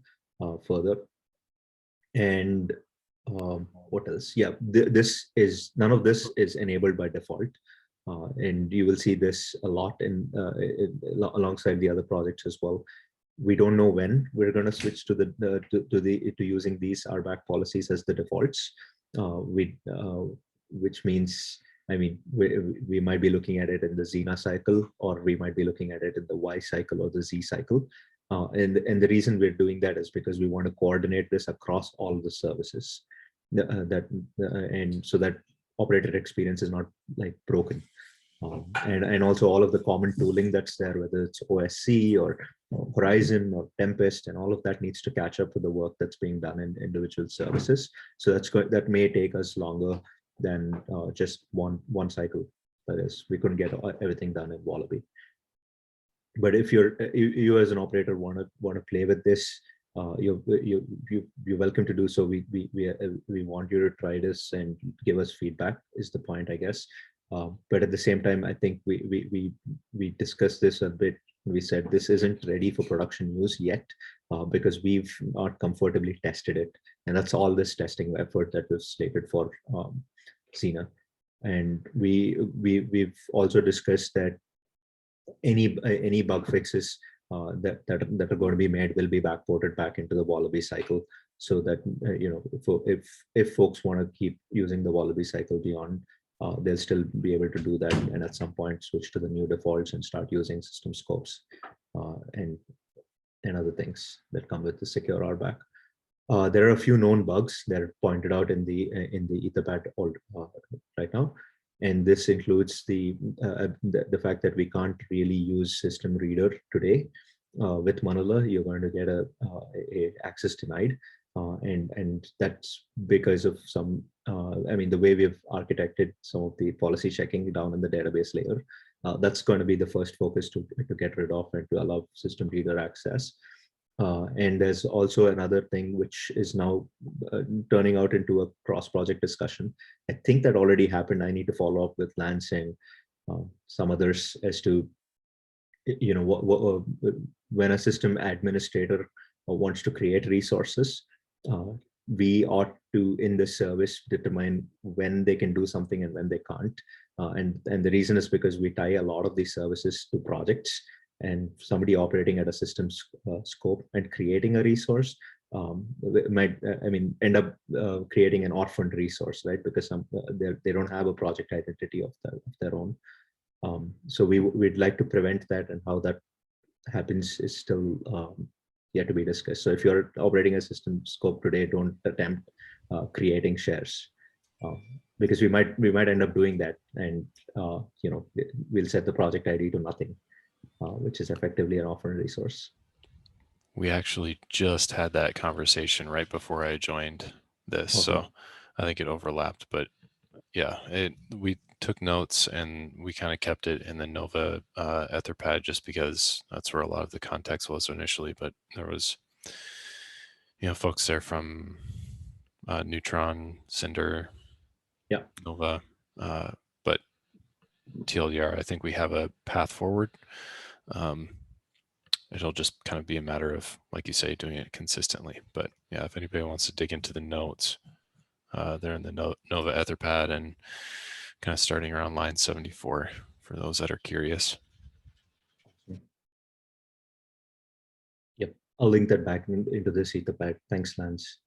further. And what else? Yeah, none of this is enabled by default. And you will see this a lot alongside the other projects as well. We don't know when we're going to switch to using these RBAC policies as the defaults. Which means, I mean, we might be looking at it in the Xena cycle, or we might be looking at it in the Y cycle or the Z cycle. And the reason we're doing that is because we want to coordinate this across all the services, and so that operator experience is not like broken. And also all of the common tooling that's there, whether it's OSC or Horizon or Tempest, and all of that needs to catch up with the work that's being done in individual services. So that may take us longer than just one cycle. That is, we couldn't get everything done in Wallaby. But if you as an operator want to play with this, you're welcome to do so. We want you to try this and give us feedback is the point, I guess. But at the same time, I think we discussed this a bit. We said this isn't ready for production use yet because we've not comfortably tested it, and that's all this testing effort that was slated for Xena. And we've also discussed that any bug fixes that are going to be made will be backported back into the Wallaby cycle, so that if folks want to keep using the Wallaby cycle beyond, they'll still be able to do that, and at some point switch to the new defaults and start using system scopes and other things that come with the secure RBAC. There are a few known bugs that are pointed out in the Etherpad right now, and this includes the fact that we can't really use system reader today. With Manila, you're going to get a access denied, and that's because of some. The way we've architected some of the policy checking down in the database layer, that's going to be the first focus to get rid of and to allow system reader access. And there's also another thing which is now turning out into a cross-project discussion. I think that already happened. I need to follow up with Lance and some others as to, when a system administrator wants to create resources, we ought to, in the service, determine when they can do something and when they can't. And the reason is because we tie a lot of these services to projects, and somebody operating at a system scope and creating a resource might end up creating an orphaned resource, right? Because they don't have a project identity of their own. So we'd like to prevent that, and how that happens is still yet to be discussed. So if you're operating a system scope today, don't attempt creating shares, because we might end up doing that, and we'll set the project ID to nothing. Which is effectively an orphan resource. We actually just had that conversation right before I joined this, Okay. so I think it overlapped. But yeah, we took notes and we kind of kept it in the Nova Etherpad just because that's where a lot of the context was initially. But there was, folks there from Neutron, Cinder, yeah, Nova, but TLDR, I think we have a path forward. It'll just kind of be a matter of, like you say, doing it consistently. But yeah, if anybody wants to dig into the notes, they're in the Nova Etherpad and kind of starting around line 74 for those that are curious. Yep, I'll link that back into this Etherpad. Thanks, Lance.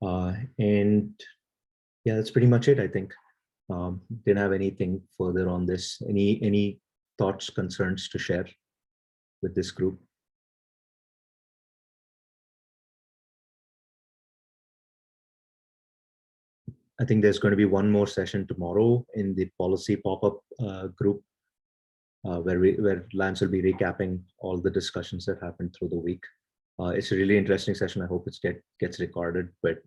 And yeah, that's pretty much it, I think. Didn't have anything further on this. Any thoughts, concerns to share with this group? I think there's going to be one more session tomorrow in the policy pop-up group, where Lance will be recapping all the discussions that happened through the week. It's a really interesting session. I hope it gets recorded, but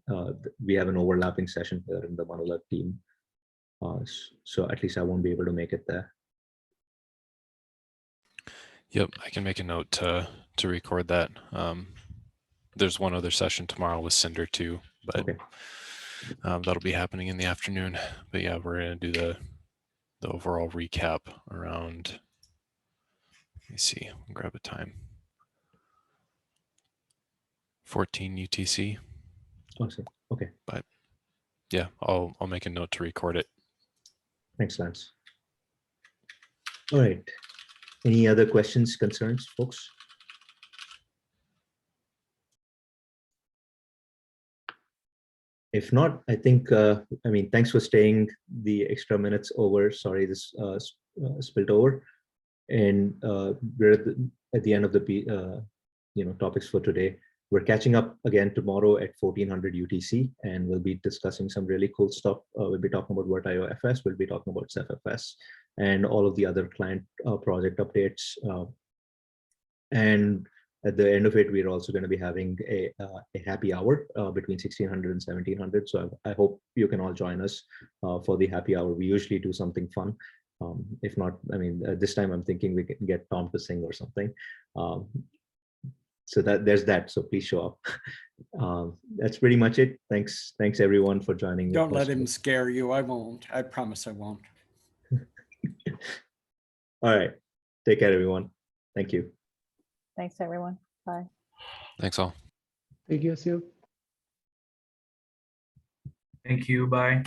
we have an overlapping session here in the Manila team. So at least I won't be able to make it there. Yep, I can make a note to record that. There's one other session tomorrow with Cinder too, but okay. That'll be happening in the afternoon. But yeah, we're gonna do the overall recap around. Let me see. I'll grab a time. 14 UTC. Awesome. Okay. But yeah, I'll make a note to record it. Thanks, Lance. All right. Any other questions, concerns, folks? If not, I think, thanks for staying the extra minutes over. Sorry, this spilled over. And we're at the end of the topics for today. We're catching up again tomorrow at 1400 UTC, and we'll be discussing some really cool stuff. We'll be talking about Vertio FS, we'll be talking about cephx, and all of the other client project updates. And at the end of it, we're also going to be having a happy hour between 1600 and 1700. So I hope you can all join us for the happy hour. We usually do something fun. If not, this time I'm thinking we can get Tom to sing or something. So there's that. So please show up. That's pretty much it. Thanks everyone for joining. Don't let him scare you. I won't. I promise I won't. All right. Take care, everyone. Thank you. Thanks, everyone. Bye. Thanks all. Thank you, Sil. Thank you. Bye.